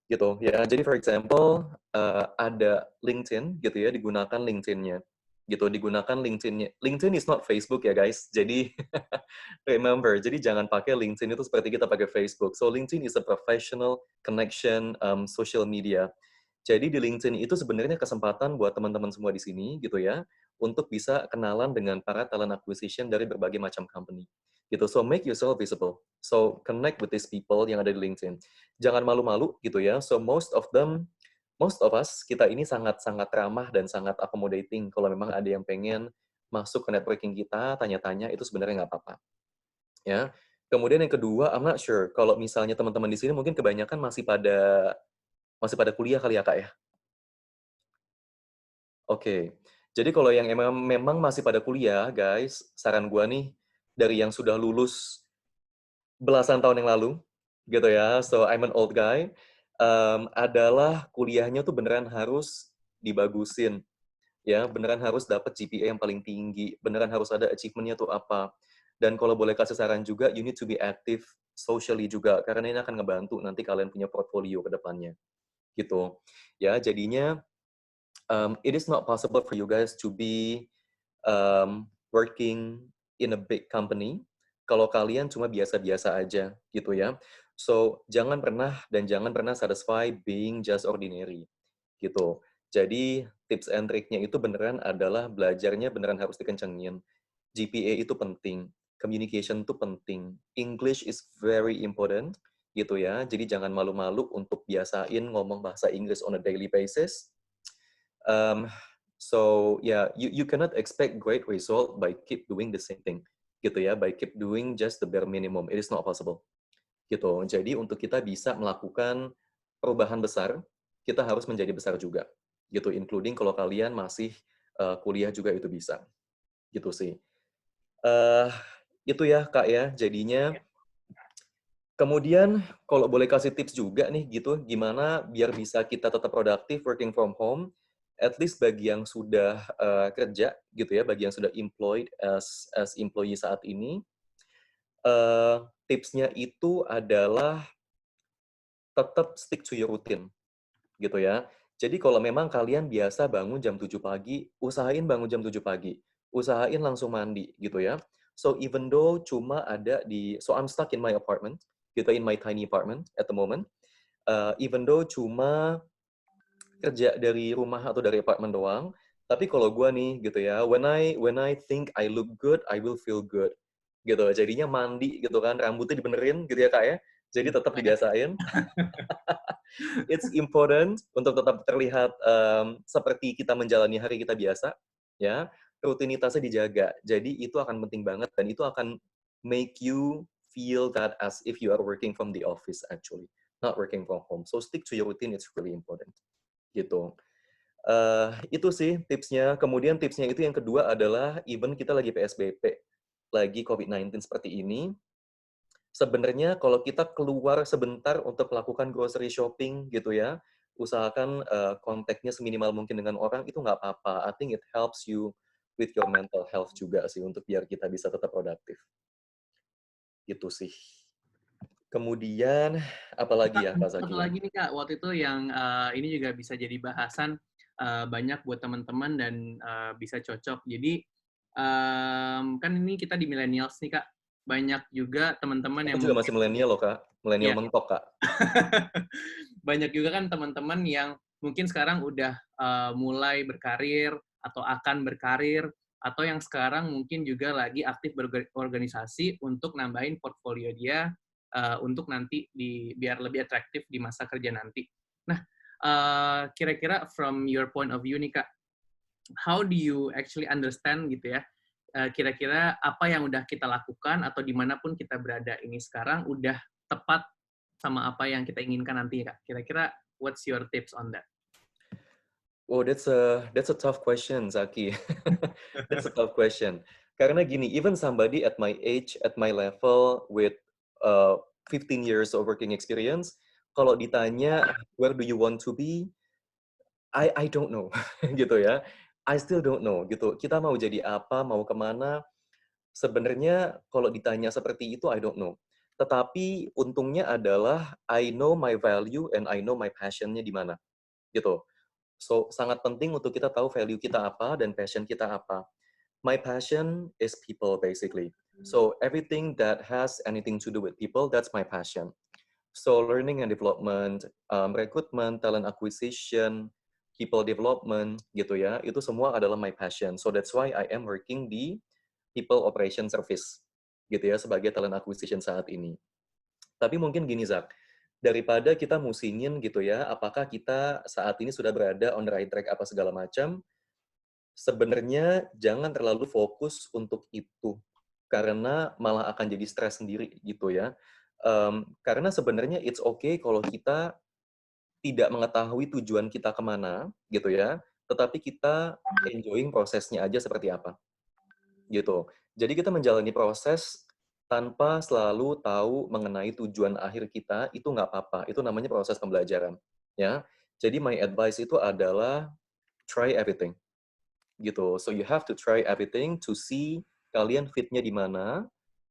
gitu ya. Jadi for example, ada LinkedIn gitu ya, digunakan LinkedIn-nya gitu, digunakan LinkedIn-nya. LinkedIn is not Facebook ya guys. Jadi remember, jadi jangan pakai LinkedIn itu seperti kita pakai Facebook. So LinkedIn is a professional connection social media. Jadi di LinkedIn itu sebenarnya kesempatan buat teman-teman semua di sini gitu ya, untuk bisa kenalan dengan para talent acquisition dari berbagai macam company. Gitu. So make yourself visible. So connect with these people yang ada di LinkedIn. Jangan malu-malu gitu ya. So most of us kita ini sangat-sangat ramah dan sangat accommodating. Kalau memang ada yang pengen masuk ke networking kita, tanya-tanya itu sebenarnya nggak apa-apa. Ya. Kemudian yang kedua, I'm not sure kalau misalnya teman-teman di sini mungkin kebanyakan masih pada kuliah kali ya, Kak, ya? Oke. Jadi kalau yang memang masih pada kuliah, guys, saran gua nih, dari yang sudah lulus belasan tahun yang lalu, gitu ya, so I'm an old guy, adalah kuliahnya tuh beneran harus dibagusin, ya, beneran harus dapat GPA yang paling tinggi, beneran harus ada achievement-nya tuh apa. Dan kalau boleh kasih saran juga, you need to be active socially juga, karena ini akan ngebantu nanti kalian punya portfolio ke depannya, gitu. Ya, jadinya it is not possible for you guys to be working in a big company kalau kalian cuma biasa-biasa aja gitu ya. So jangan pernah satisfy being just ordinary gitu. Jadi tips and triknya itu beneran adalah belajarnya beneran harus dikencengin. GPA itu penting, communication itu penting, English is very important gitu ya. Jadi jangan malu-malu untuk biasain ngomong bahasa Inggris on a daily basis. Um, so yeah, you cannot expect great result by keep doing the same thing, gitu ya. By keep doing just the bare minimum, it is not possible, gitu. Jadi untuk kita bisa melakukan perubahan besar, kita harus menjadi besar juga, gitu. Including kalau kalian masih kuliah juga itu bisa, gitu sih. Uh, itu ya Kak ya. Jadinya kemudian kalau boleh kasih tips juga nih gitu, gimana biar bisa kita tetap produktif working from home, at least bagi yang sudah kerja gitu ya, bagi yang sudah employed as employee saat ini, tipsnya itu adalah tetap stick to your routine gitu ya. Jadi kalau memang kalian biasa bangun jam 7 pagi, usahain bangun jam 7 pagi. Usahain langsung mandi gitu ya. So even though cuma ada so I'm stuck in my apartment, gitu, in my tiny apartment at the moment. Even though cuma kerja dari rumah atau dari apartemen doang, tapi kalau gue nih gitu ya, when I think I look good, I will feel good. Gitu. Jadinya mandi gitu kan, rambutnya dibenerin gitu ya Kak ya. Jadi tetap dibiasain. It's important untuk tetap terlihat seperti kita menjalani hari kita biasa, ya. rutinitasnya dijaga. Jadi itu akan penting banget dan itu akan make you feel that as if you are working from the office actually, not working from home. So stick to your routine, it's really important. Gitu. Itu sih tipsnya. Kemudian tipsnya itu yang kedua adalah even kita lagi PSBB, lagi COVID-19 seperti ini, sebenarnya kalau kita keluar sebentar untuk melakukan grocery shopping gitu ya, usahakan kontaknya seminimal mungkin dengan orang itu nggak apa-apa. I think it helps you with your mental health juga sih untuk biar kita bisa tetap produktif. Gitu sih. Kemudian apalagi ya Pak Satu Zaki ya? lagi nih Kak, waktu itu yang ini juga bisa jadi bahasan banyak buat teman-teman dan bisa cocok. Jadi kan ini kita di millennials nih Kak, banyak juga teman-teman Aku yang juga masih mungkin milenial loh Kak, milenial ya mentok Kak. banyak juga kan teman-teman yang mungkin sekarang udah mulai berkarir atau akan berkarir atau yang sekarang mungkin juga lagi aktif berorganisasi untuk nambahin portfolio dia untuk nanti biar lebih atraktif di masa kerja nanti. Nah, kira-kira from your point of view nih Kak, how do you actually understand gitu ya, kira-kira apa yang udah kita lakukan atau dimanapun kita berada ini sekarang udah tepat sama apa yang kita inginkan nanti ya Kak? Kira-kira what's your tips on that? Oh, that's a tough question, Zaki. That's a tough question. Karena gini, even somebody at my age, at my level, with 15 years of working experience, kalau ditanya where do you want to be, I don't know, gitu ya. I still don't know, gitu. Kita mau jadi apa, mau kemana, sebenarnya kalau ditanya seperti itu, I don't know. Tetapi untungnya adalah I know my value and I know my passion-nya di mana, gitu. So, sangat penting untuk kita tahu value kita apa dan passion kita apa. My passion is people, basically. So, everything that has anything to do with people, that's my passion. So, learning and development, recruitment, talent acquisition, people development, gitu ya, itu semua adalah my passion. So, that's why I am working di people operation service, gitu ya, sebagai talent acquisition saat ini. Tapi mungkin gini, Zak, daripada kita musingin gitu ya, apakah kita saat ini sudah berada on the right track apa segala macam, sebenarnya jangan terlalu fokus untuk itu, karena malah akan jadi stres sendiri gitu ya. Karena sebenarnya it's okay kalau kita tidak mengetahui tujuan kita kemana gitu ya, tetapi kita enjoying prosesnya aja seperti apa gitu. Jadi kita menjalani proses tanpa selalu tahu mengenai tujuan akhir kita, itu nggak apa-apa. Itu namanya proses pembelajaran, ya. Jadi my advice itu adalah try everything, gitu. So you have to try everything to see kalian fitnya di mana,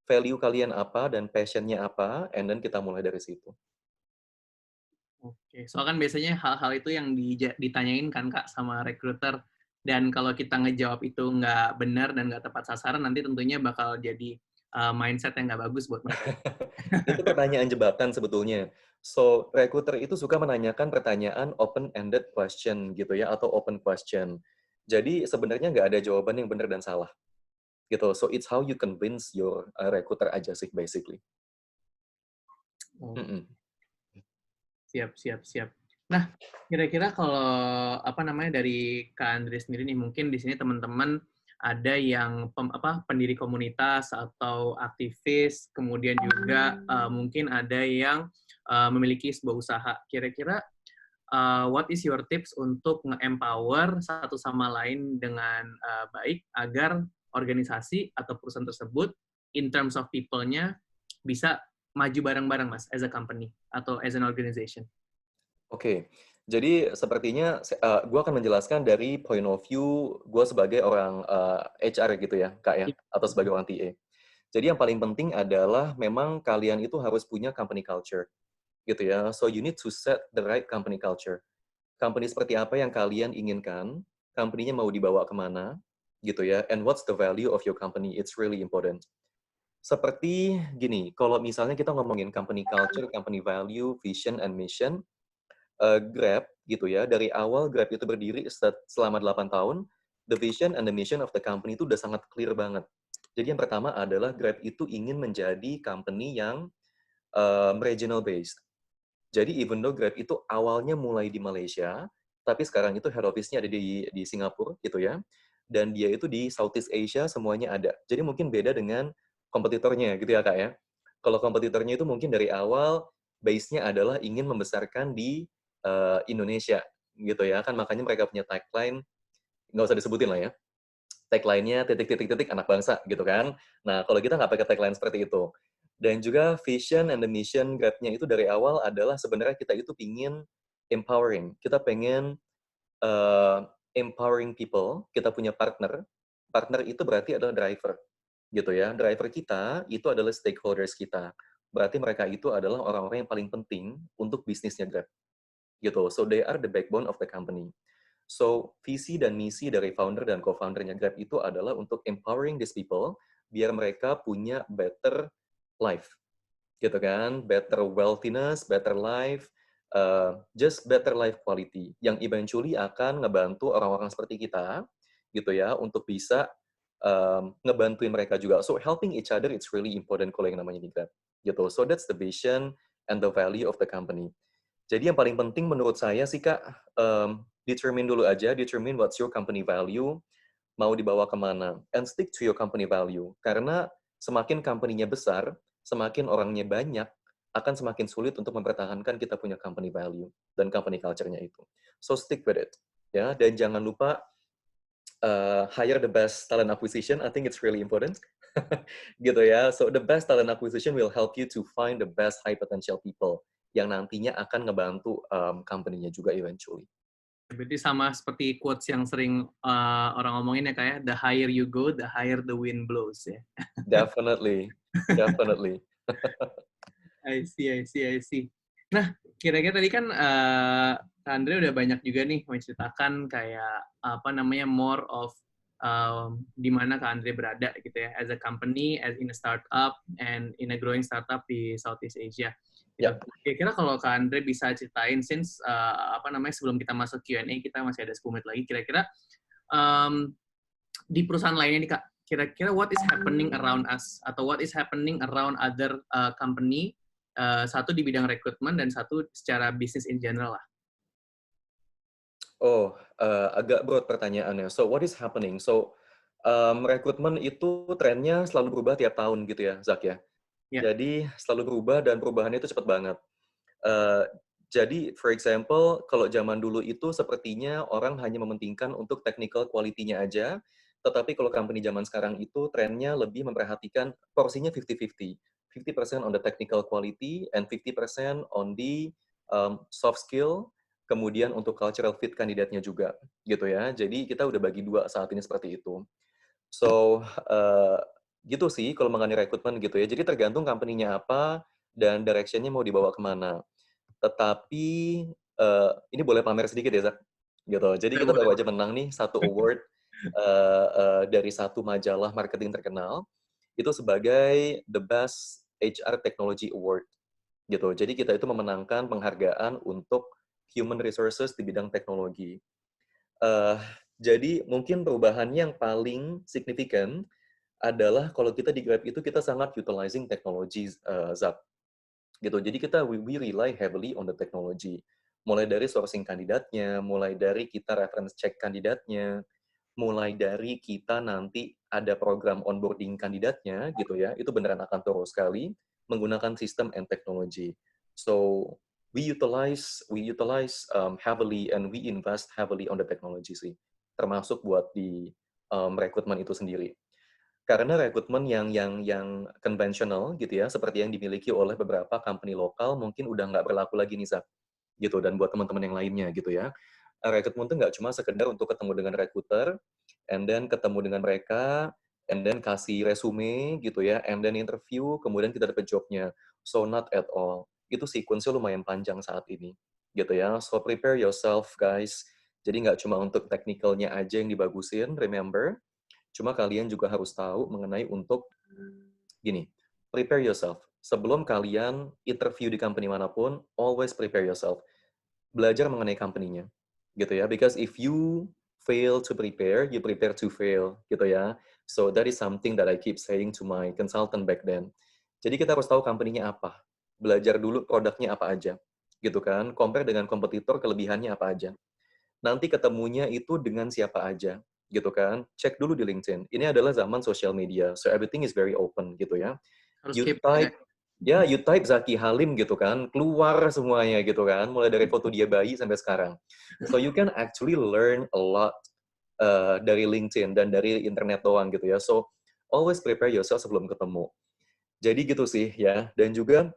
value kalian apa, dan passion-nya apa, and then kita mulai dari situ. Oke, soalnya kan biasanya hal-hal itu yang ditanyain kan Kak sama recruiter, dan kalau kita ngejawab itu nggak benar dan nggak tepat sasaran, nanti tentunya bakal jadi mindset yang nggak bagus buat mereka. Itu pertanyaan jebakan sebetulnya. So, recruiter itu suka menanyakan pertanyaan open-ended question gitu ya, atau open question. Jadi sebenarnya nggak ada jawaban yang benar dan salah gitu. So, it's how you convince your recruiter aja sih, basically. Oh, Mm-mm. siap, siap, siap. Nah, kira-kira kalau apa namanya dari Kak Andri sendiri nih, mungkin di sini teman-teman ada yang pendiri komunitas atau aktivis, kemudian juga mungkin ada yang memiliki sebuah usaha. Kira-kira what is your tips untuk nge-empower satu sama lain dengan baik agar organisasi atau perusahaan tersebut in terms of people-nya bisa maju bareng-bareng Mas as a company atau as an organization. Oke, jadi sepertinya gue akan menjelaskan dari point of view gue sebagai orang HR gitu ya, Kak ya, atau sebagai orang TA. Jadi yang paling penting adalah memang kalian itu harus punya company culture, gitu ya. So you need to set the right company culture. Company seperti apa yang kalian inginkan, company-nya mau dibawa kemana, gitu ya. And what's the value of your company? It's really important. Seperti gini, kalau misalnya kita ngomongin company culture, company value, vision, and mission, Grab gitu ya, dari awal Grab itu berdiri selama 8 tahun, the vision and the mission of the company itu udah sangat clear banget. Jadi yang pertama adalah Grab itu ingin menjadi company yang regional based. Jadi even though Grab itu awalnya mulai di Malaysia, tapi sekarang itu head office-nya ada di Singapura gitu ya. dan dia itu di Southeast Asia semuanya ada. Jadi mungkin beda dengan kompetitornya gitu ya Kak ya. Kalau kompetitornya itu mungkin dari awal base-nya adalah ingin membesarkan di Indonesia gitu ya. Kan makanya mereka punya tagline, nggak usah disebutin lah ya. Tagline-nya titik-titik-titik anak bangsa gitu kan. Nah, kalau kita nggak pakai tagline seperti itu. Dan juga vision and the mission Grab-nya itu dari awal adalah sebenarnya kita itu pingin empowering. Kita pengen uh, empowering people, kita punya partner. Partner itu berarti adalah driver, gitu ya. Driver kita itu adalah stakeholders kita. Berarti mereka itu adalah orang-orang yang paling penting untuk bisnisnya Grab, gitu. So they are the backbone of the company. So visi dan misi dari founder dan co-foundernya Grab itu adalah untuk empowering these people biar mereka punya better life, gitu kan, better wealthiness, better life, just better life quality, yang eventually akan ngebantu orang-orang seperti kita, gitu ya, untuk bisa ngebantuin mereka juga. So helping each other it's really important kalau yang namanya di Grab, gitu. So that's the vision and the value of the company. Jadi yang paling penting menurut saya sih Kak, determine dulu aja, determine what's your company value, mau dibawa kemana, and stick to your company value. Karena semakin company-nya besar, semakin orangnya banyak, akan semakin sulit untuk mempertahankan kita punya company value dan company culture-nya itu. So stick with it, ya. Dan jangan lupa hire the best talent acquisition. I think it's really important, gitu ya. So the best talent acquisition will help you to find the best high potential people yang nantinya akan ngebantu company-nya juga eventually. Berarti sama seperti quotes yang sering orang ngomongin ya kayak the higher you go, the higher the wind blows ya. Definitely, definitely. I see, I see, I see. Nah, kira-kira tadi kan Kak Andre udah banyak juga nih menceritakan kayak apa namanya more of di mana Kak Andre berada gitu ya, as a company, as in a startup, and in a growing startup di Southeast Asia. Gitu. Ya. Kira-kira kalau Kak Andre bisa ceritain, since apa namanya sebelum kita masuk Q&A kita masih ada 10 menit lagi, kira-kira di perusahaan lainnya nih Kak, kira-kira what is happening around us atau what is happening around other company, satu di bidang rekrutmen dan satu secara bisnis in general lah. Oh, agak broad pertanyaannya. So, what is happening? So, rekrutmen itu trennya selalu berubah tiap tahun gitu ya, Zak ya? Ya. Jadi, selalu berubah dan perubahannya itu cepat banget. Jadi, for example, kalau zaman dulu itu sepertinya orang hanya mementingkan untuk technical quality-nya aja, tetapi kalau company zaman sekarang itu trennya lebih memperhatikan porsinya 50-50. 50% on the technical quality and 50% on the soft skill, kemudian untuk cultural fit kandidatnya juga, gitu ya. Jadi kita udah bagi dua saat ini seperti itu. So, gitu sih kalau mengenai rekrutmen gitu ya. Jadi tergantung company-nya apa dan direction-nya mau dibawa kemana. Tetapi, ini boleh pamer sedikit ya, Zak? Gitu. Jadi kita Boleh. baru aja menang nih satu award dari satu majalah marketing terkenal, itu sebagai The Best HR Technology Award. Gitu. Jadi kita itu memenangkan penghargaan untuk human resources di bidang teknologi. Jadi mungkin perubahan yang paling signifikan adalah kalau kita di Grab itu kita sangat utilizing technology, Zak. Gitu. Jadi kita we rely heavily on the technology. Mulai dari sourcing kandidatnya, mulai dari kita reference check kandidatnya, mulai dari kita nanti ada program onboarding kandidatnya gitu ya, itu beneran akan thorough sekali menggunakan sistem and technology. So we utilize heavily and we invest heavily on the technology sih, termasuk buat di rekrutmen itu sendiri. Karena rekrutmen yang konvensional gitu ya, seperti yang dimiliki oleh beberapa company lokal mungkin udah nggak berlaku lagi nih, Zak. Gitu, dan buat teman-teman yang lainnya gitu ya. Rekrutmen itu nggak cuma sekedar untuk ketemu dengan recruiter, and then ketemu dengan mereka, and then kasih resume gitu ya, and then interview, kemudian kita dapat job-nya. So not at all. Itu sequence-nya lumayan panjang saat ini. Gitu ya. So prepare yourself, guys. Jadi nggak cuma untuk technical-nya aja yang dibagusin, remember, cuma kalian juga harus tahu mengenai untuk gini, prepare yourself. Sebelum kalian interview di company manapun, always prepare yourself. Belajar mengenai company-nya. Gitu ya. Because if you fail to prepare, you prepare to fail. Gitu ya. So that is something that I keep saying to my consultant back then. Jadi kita harus tahu company-nya apa. Belajar dulu produknya apa aja. Gitu kan. Compare dengan kompetitor, kelebihannya apa aja. Nanti ketemunya itu dengan siapa aja. gitu kan, cek dulu di LinkedIn. Ini adalah zaman sosial media, so everything is very open gitu ya. Harus You kepo ya. type, ya you type Zaki Halim gitu kan, keluar semuanya gitu kan, mulai dari foto dia bayi sampai sekarang. So you can actually learn a lot dari LinkedIn dan dari internet doang gitu ya. So always prepare yourself sebelum ketemu. Jadi gitu sih ya. Dan juga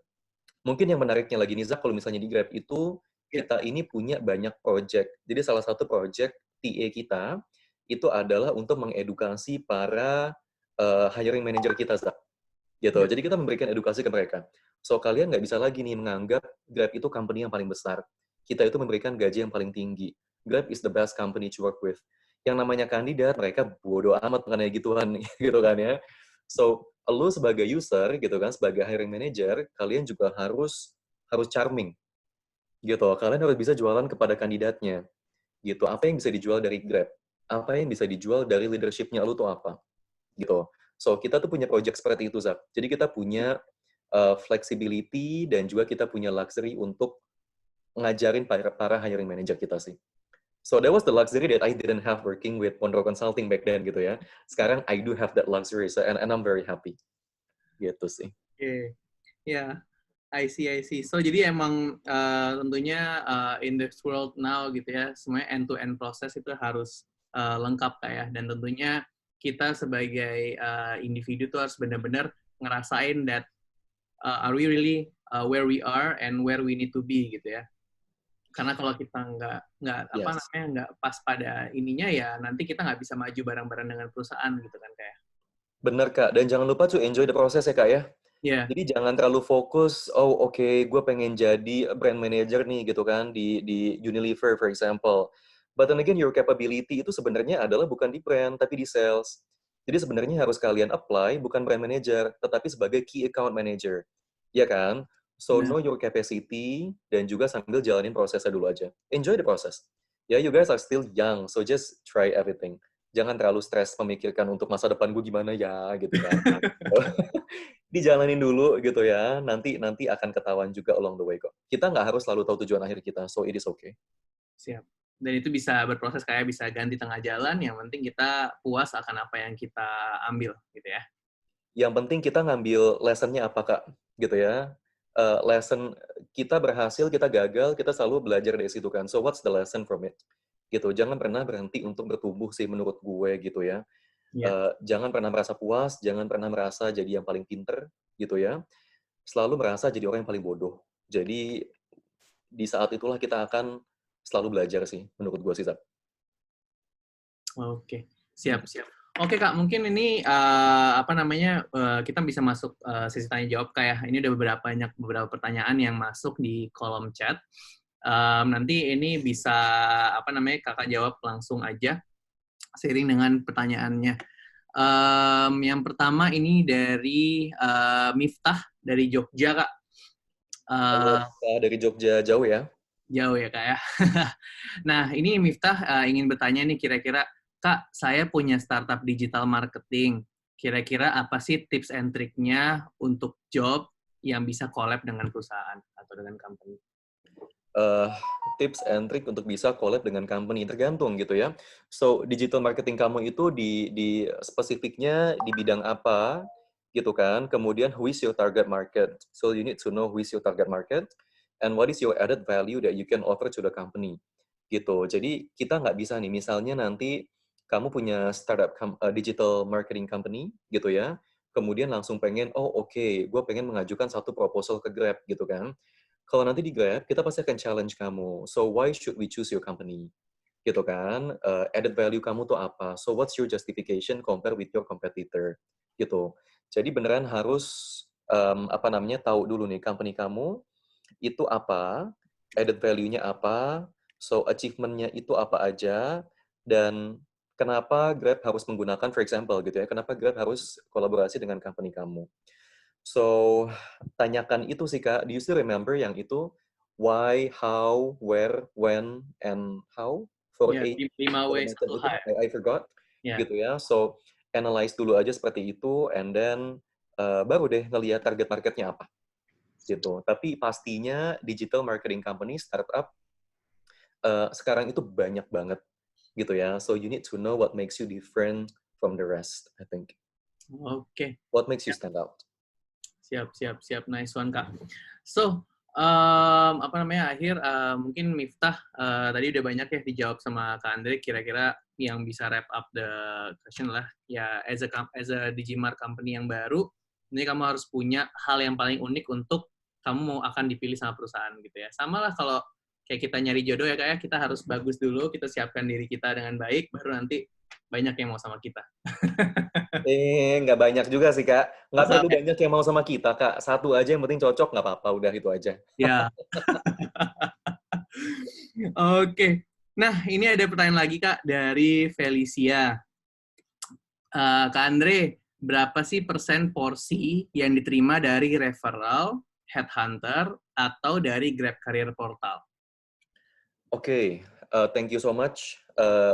mungkin yang menariknya lagi nih Zak, kalau misalnya di Grab itu Ya. kita ini punya banyak project. Jadi salah satu project TA kita itu adalah untuk mengedukasi para hiring manager kita Zak. Gitu. Ya. Jadi kita memberikan edukasi ke mereka. So kalian nggak bisa lagi nih menganggap Grab itu company yang paling besar. Kita itu memberikan gaji yang paling tinggi. Grab is the best company to work with. Yang namanya kandidat, mereka bodoh amat mengenai gituan, gitu kan ya. So, lu sebagai user, gitu kan, sebagai hiring manager, kalian juga harus charming, gitu. Kalian harus bisa jualan kepada kandidatnya, gitu. Apa yang bisa dijual dari Grab? Apa yang bisa dijual dari leadership-nya lu tuh apa? Gitu. So, kita tuh punya project seperti itu, Zak. Jadi kita punya flexibility dan juga kita punya luxury untuk ngajarin para hiring manager kita sih. So that was the luxury that I didn't have working with Monroe Consulting back then gitu ya. Sekarang I do have that luxury, so, and I'm very happy. Gitu sih. Oke. Ya, I see, I see. So, jadi emang tentunya in this world now gitu ya, semuanya end-to-end proses itu harus lengkap kayak. Dan tentunya kita sebagai individu tuh harus benar-benar ngerasain that are we really where we are and where we need to be gitu ya. Karena kalau kita nggak apa Yes. namanya nggak pas pada ininya ya nanti kita nggak bisa maju bareng-bareng dengan perusahaan gitu kan kayak. Bener Kak, dan jangan lupa tuh enjoy the process ya Kak ya. Ya, Jadi jangan terlalu fokus, oh oke, gue pengen jadi brand manager nih gitu kan di Unilever for example. But then again, your capability itu sebenarnya adalah bukan di brand, tapi di sales. Jadi sebenarnya harus kalian apply bukan brand manager, tetapi sebagai key account manager. Ya kan? So benar. know your capacity dan juga sambil jalanin prosesnya dulu aja. Enjoy the process. Ya, you guys are still young, so just try everything. Jangan terlalu stres memikirkan untuk masa depan gue gimana ya, gitu kan. Dijalanin dulu gitu ya, nanti nanti akan ketahuan juga along the way kok. Kita nggak harus selalu tahu tujuan akhir kita, so it is okay. Siap. Dan itu bisa berproses kayak bisa ganti tengah jalan, yang penting kita puas akan apa yang kita ambil gitu ya. Yang penting kita ngambil lesson-nya apa, Kak, gitu ya. Lesson kita berhasil, kita gagal, kita selalu belajar dari situ kan. So what's the lesson from it? Gitu. Jangan pernah berhenti untuk bertumbuh sih menurut gue gitu ya. Iya. Jangan pernah merasa puas, jangan pernah merasa jadi yang paling pinter gitu ya. Selalu merasa jadi orang yang paling bodoh. Jadi di saat itulah kita akan selalu belajar sih menurut gue sih, Zak. Oke. Siap, siap. Oke Kak, mungkin ini apa namanya kita bisa masuk sesi tanya jawab Kak ya. Ini udah beberapa pertanyaan yang masuk di kolom chat. Nanti ini bisa apa namanya Kakak jawab langsung aja seiring dengan pertanyaannya. Yang pertama ini dari Miftah dari Jogja Kak. Halo, dari Jogja jauh ya. Jauh ya Kak ya. Nah ini Miftah ingin bertanya nih kira-kira Kak, saya punya startup digital marketing. Kira-kira apa sih tips and triknya untuk job yang bisa collab dengan perusahaan atau dengan company? Tips and trick untuk bisa collab dengan company, tergantung gitu ya. So, digital marketing kamu itu di spesifiknya di bidang apa, gitu kan. Kemudian, who is your target market? So, you need to know who is your target market, and what is your added value that you can offer to the company. Gitu. Jadi, kita nggak bisa nih, misalnya nanti kamu punya startup digital marketing company, gitu ya. Kemudian langsung pengen, oh oke, gue pengen mengajukan satu proposal ke Grab, gitu kan. Kalau nanti di Grab, kita pasti akan challenge kamu. So, why should we choose your company? Gitu kan. Added value kamu tuh apa? So, what's your justification compare with your competitor? Gitu. Jadi beneran harus, apa namanya, tahu dulu nih, company kamu itu apa, added value-nya apa, so achievement-nya itu apa aja, dan kenapa Grab harus menggunakan, for example gitu ya, kenapa Grab harus kolaborasi dengan company kamu. So, tanyakan itu sih, Kak. Do you still remember yang itu? Why, how, where, when, and how? For Ya, A, 5 W segala macam 1 H itu. ya. I forgot. Ya. Gitu ya. So, analyze dulu aja seperti itu, and then baru deh ngelihat target marketnya apa. Gitu. Tapi pastinya digital marketing company, startup, sekarang itu banyak banget. gitu ya. So you need to know what makes you different from the rest, I think. Oke. What makes you stand out? Siap. Nice one, Kak. So, apa namanya, mungkin Miftah tadi udah banyak ya dijawab sama Kak Andre, kira-kira yang bisa wrap up the question lah, ya as a Digimart company yang baru, ini kamu harus punya hal yang paling unik untuk kamu mau akan dipilih sama perusahaan gitu ya. Sama lah kalau kayak kita nyari jodoh ya, Kak, ya, kita harus bagus dulu, kita siapkan diri kita dengan baik, baru nanti banyak yang mau sama kita. Nggak banyak juga sih, Kak. Nggak Masa perlu ya? banyak yang mau sama kita, Kak. Satu aja yang penting cocok, nggak apa-apa. Udah itu aja. Ya. Oke. Nah, ini ada pertanyaan lagi, Kak, dari Felicia. Kak Andre, berapa sih persen porsi yang diterima dari referral, headhunter, atau dari Grab Career Portal? Oke, thank you so much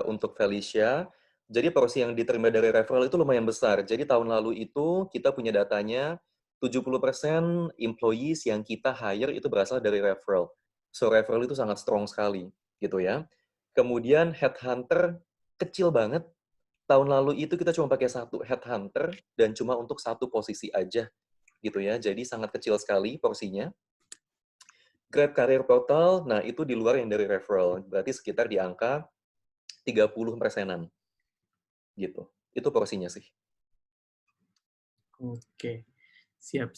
untuk Felicia. Jadi porsi yang diterima dari referral itu lumayan besar. Jadi tahun lalu itu kita punya datanya 70% employees yang kita hire itu berasal dari referral. So referral itu sangat strong sekali, gitu ya. Kemudian headhunter kecil banget. Tahun lalu itu kita cuma pakai satu headhunter dan cuma untuk satu posisi aja, gitu ya. Jadi sangat kecil sekali porsinya. Grab Career Portal, nah itu di luar yang dari referral. Berarti sekitar di angka 30%-an. Gitu. Itu porsinya sih. Oke. Siap.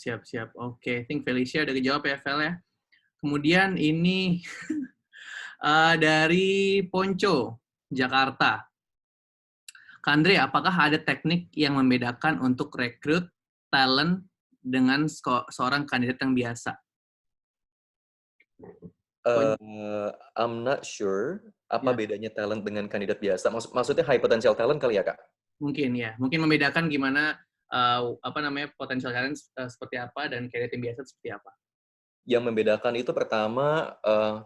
Oke, I think Felicia udah kejawab ya, Fel ya. Kemudian ini dari Ponco, Jakarta. Kak Andre, apakah ada teknik yang membedakan untuk rekrut talent dengan seorang kandidat yang biasa? I'm not sure apa Ya, bedanya talent dengan kandidat biasa. Maksudnya high potential talent kali ya, Kak? mungkin ya. Mungkin membedakan gimana apa namanya potensial talent seperti apa dan kandidat yang biasa seperti apa. Yang membedakan itu pertama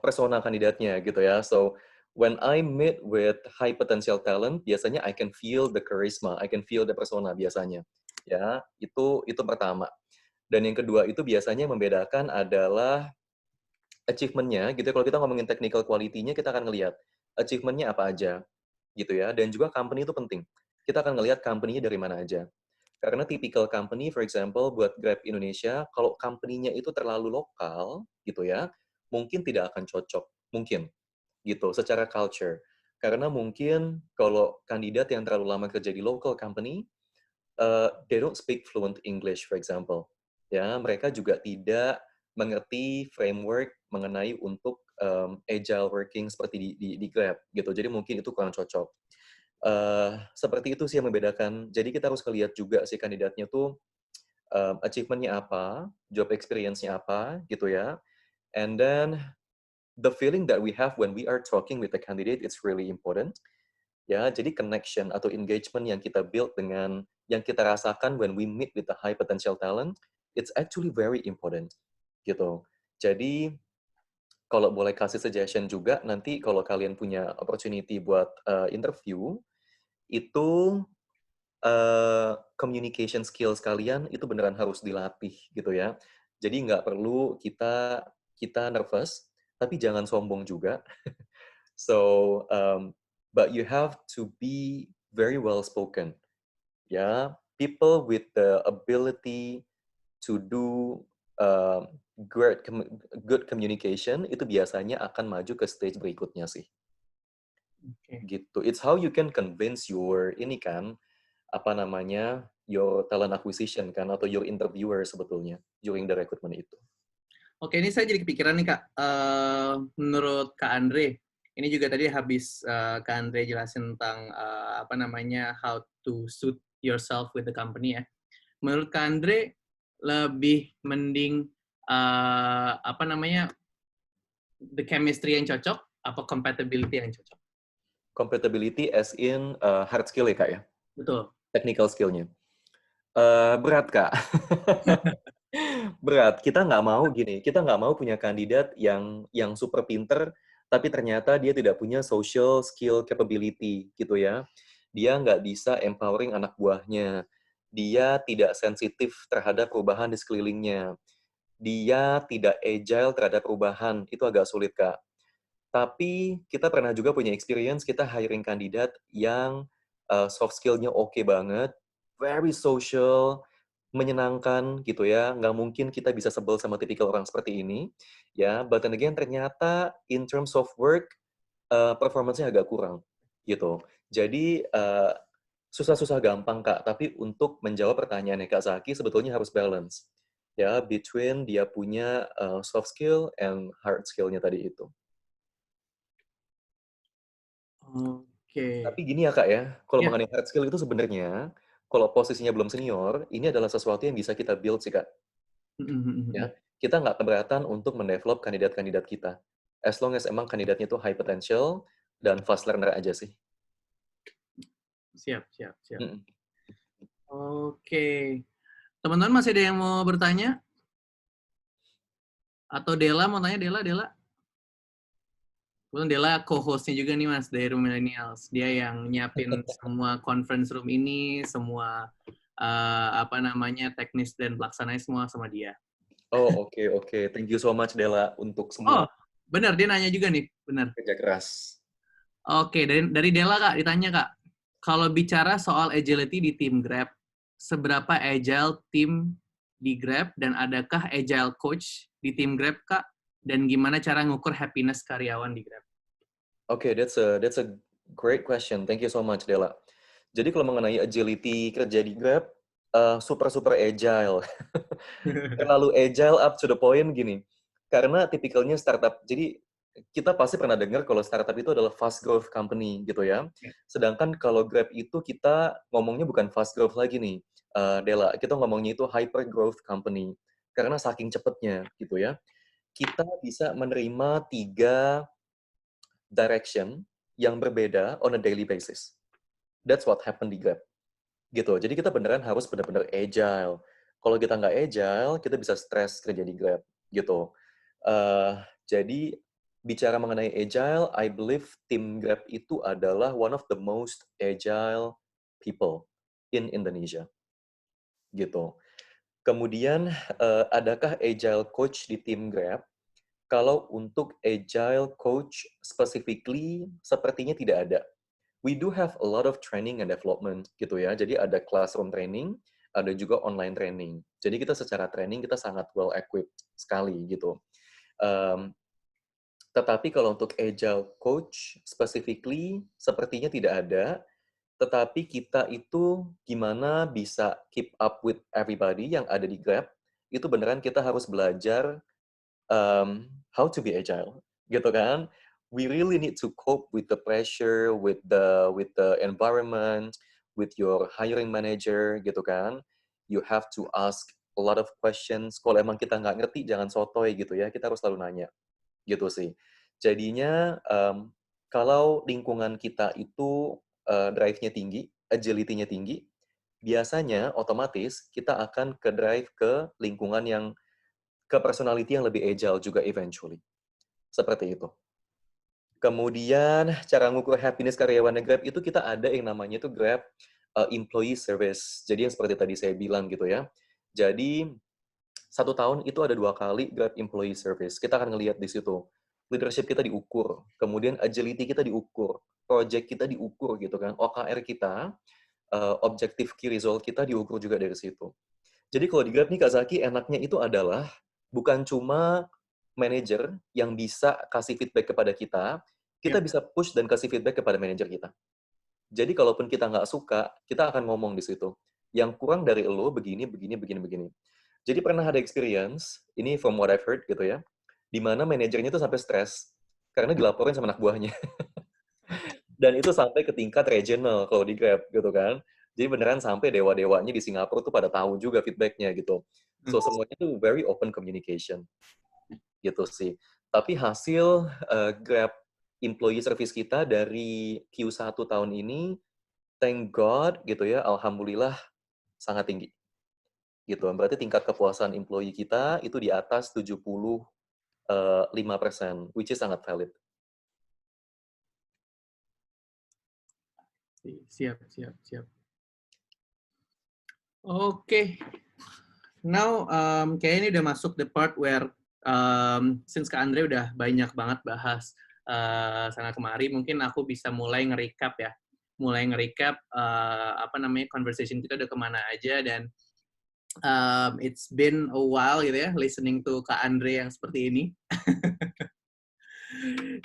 persona kandidatnya gitu ya. So when I meet with high potential talent, biasanya I can feel the charisma, I can feel the persona biasanya. Ya, itu pertama. Dan yang kedua itu biasanya yang membedakan adalah achievement-nya gitu ya. Kalau kita ngomongin technical quality-nya, kita akan ngelihat achievement-nya apa aja gitu ya. Dan juga company itu penting. Kita akan ngelihat company-nya dari mana aja. Karena typical company, for example, buat Grab Indonesia, kalau company-nya itu terlalu lokal gitu ya, mungkin tidak akan cocok. Mungkin gitu, secara culture. Karena mungkin kalau kandidat yang terlalu lama kerja di local company, they don't speak fluent English, for example. Ya, mereka juga tidak mengerti framework mengenai untuk agile working seperti di Grab gitu. Jadi mungkin itu kurang cocok. Seperti itu sih yang membedakan. Jadi kita harus lihat juga si kandidatnya tuh achievement-nya apa, job experience-nya apa gitu ya. And then the feeling that we have when we are talking with the candidate it's really important. Ya, jadi connection atau engagement yang kita build dengan yang kita rasakan when we meet with the high potential talent, it's actually very important, gitu. Jadi, kalau boleh kasih suggestion juga, nanti kalau kalian punya opportunity buat interview, itu communication skills kalian itu beneran harus dilatih, gitu ya. Jadi nggak perlu kita kita nervous, tapi jangan sombong juga. So, but you have to be very well spoken. Ya, people with the ability to do great good communication itu biasanya akan maju ke stage berikutnya sih. Oke. Gitu. It's how you can convince your ini kan apa namanya your talent acquisition kan atau your interviewer sebetulnya during the recruitment itu. Oke, ini saya jadi kepikiran nih, Kak. Menurut Kak Andre, ini juga tadi habis Kak Andre jelasin tentang apa namanya how to suit yourself with the company ya. Menurut Kak Andre, lebih mending apa namanya the chemistry yang cocok apa compatibility yang cocok? Compatibility as in hard skill ya Kak ya, Betul. technical skill-nya. Berat Kak. Berat. Kita nggak mau gini, kita nggak mau punya kandidat yang super pinter, tapi ternyata dia tidak punya social skill capability gitu ya. Dia nggak bisa empowering anak buahnya. Dia tidak sensitif terhadap perubahan di sekelilingnya. Dia tidak agile terhadap perubahan. Itu agak sulit, Kak. Tapi kita pernah juga punya experience, kita hiring kandidat yang soft skill-nya oke banget, very social, menyenangkan gitu ya. Nggak mungkin kita bisa sebel sama tipikal orang seperti ini, ya. But then again, ternyata in terms of work, performance-nya agak kurang, gitu. Jadi, susah-susah gampang, Kak. Tapi untuk menjawab pertanyaannya Kak Zaki, sebetulnya harus balance, ya, between dia punya soft skill and hard skill-nya tadi itu. Oke. Tapi gini ya Kak ya, kalau Ya. mengenai hard skill itu sebenarnya, kalau posisinya belum senior, ini adalah sesuatu yang bisa kita build sih Kak. Ya, kita nggak keberatan untuk mendevelop kandidat-kandidat kita. As long as emang kandidatnya itu high potential dan fast learner aja sih. Siap, siap, siap. Mm-mm. Oke. Teman-teman masih ada yang mau bertanya? Atau Dela mau tanya, Dela? Kebetulan Dela co-hostnya juga nih Mas dari Room Millennials. Dia yang nyiapin semua conference room ini, semua teknis dan pelaksananya semua sama dia. Oh oke. Thank you so much Dela untuk Oh, semua benar dia nanya juga nih, benar. kerja keras. Oke, dari Dela Kak, ditanya Kak. Kalau bicara soal agility di tim Grab, seberapa agile tim di Grab dan adakah agile coach di tim Grab Kak? Dan gimana cara ngukur happiness karyawan di Grab? Oke, that's a great question. Thank you so much Dela. Jadi kalau mengenai agility kerja di Grab, super agile. Terlalu agile up to the point gini. Karena tipikalnya startup. Jadi kita pasti pernah dengar kalau startup itu adalah fast growth company gitu ya. Sedangkan kalau Grab itu kita ngomongnya bukan fast growth lagi nih, Dela. Kita ngomongnya itu hyper growth company. Karena saking cepetnya gitu ya. Kita bisa menerima 3 direction yang berbeda on a daily basis. That's what happened di Grab. Gitu. Jadi kita beneran harus benar-benar agile. Kalau kita nggak agile, kita bisa stres kerja di Grab. Gitu. Jadi bicara mengenai agile, I believe tim Grab itu adalah one of the most agile people in Indonesia. Gitu. Kemudian, adakah agile coach di tim Grab? Kalau untuk agile coach specifically, sepertinya tidak ada. We do have a lot of training and development gitu ya. Jadi ada classroom training, ada juga online training. Jadi kita secara training kita sangat well equipped sekali gitu. Tetapi kalau untuk agile coach specifically sepertinya tidak ada. Tetapi kita itu gimana bisa keep up with everybody yang ada di Grab, itu beneran kita harus belajar how to be agile, gitu kan? We really need to cope with the pressure, with the environment, with your hiring manager, gitu kan? You have to ask a lot of questions. Kalau emang kita nggak ngerti, jangan sotoy gitu ya. Kita harus selalu nanya, gitu sih. Jadinya kalau lingkungan kita itu drive-nya tinggi, agility-nya tinggi, biasanya otomatis kita akan ke drive ke lingkungan yang ke personality yang lebih agile juga eventually. Seperti itu. Kemudian cara ngukur happiness karyawan Grab itu kita ada yang namanya itu Grab Employee Service. Jadi yang seperti tadi saya bilang gitu ya. Jadi 1 tahun itu ada 2 kali Grab Employee Service. Kita akan ngelihat di situ. Leadership kita diukur, kemudian agility kita diukur, project kita diukur gitu kan, OKR kita, objective key result kita diukur juga dari situ. Jadi kalau di Grab nih Kak Zaki, enaknya itu adalah bukan cuma manajer yang bisa kasih feedback kepada kita Yap. bisa push dan kasih feedback kepada manajer kita. Jadi kalaupun kita nggak suka, kita akan ngomong di situ. Yang kurang dari lo begini. Jadi pernah ada experience, ini from what I've heard gitu ya, di mana manajernya itu sampai stres karena dilaporin sama anak buahnya. Dan itu sampai ke tingkat regional kalau di Grab gitu kan. Jadi beneran sampai dewa-dewanya di Singapura tuh pada tahu juga feedbacknya gitu. So semuanya tuh very open communication gitu sih. Tapi hasil Grab employee service kita dari Q1 tahun ini, thank God gitu ya, alhamdulillah sangat tinggi. Gitu. Berarti tingkat kepuasan employee kita itu di atas 75%, which is sangat valid. Siap. Oke. Now, kayaknya ini udah masuk the part where since Kak Andre udah banyak banget bahas sana kemari. Mungkin aku bisa mulai nge-recap ya. Mulai nge-recap conversation kita udah kemana aja, dan it's been a while gitu ya listening to Kak Andre yang seperti ini.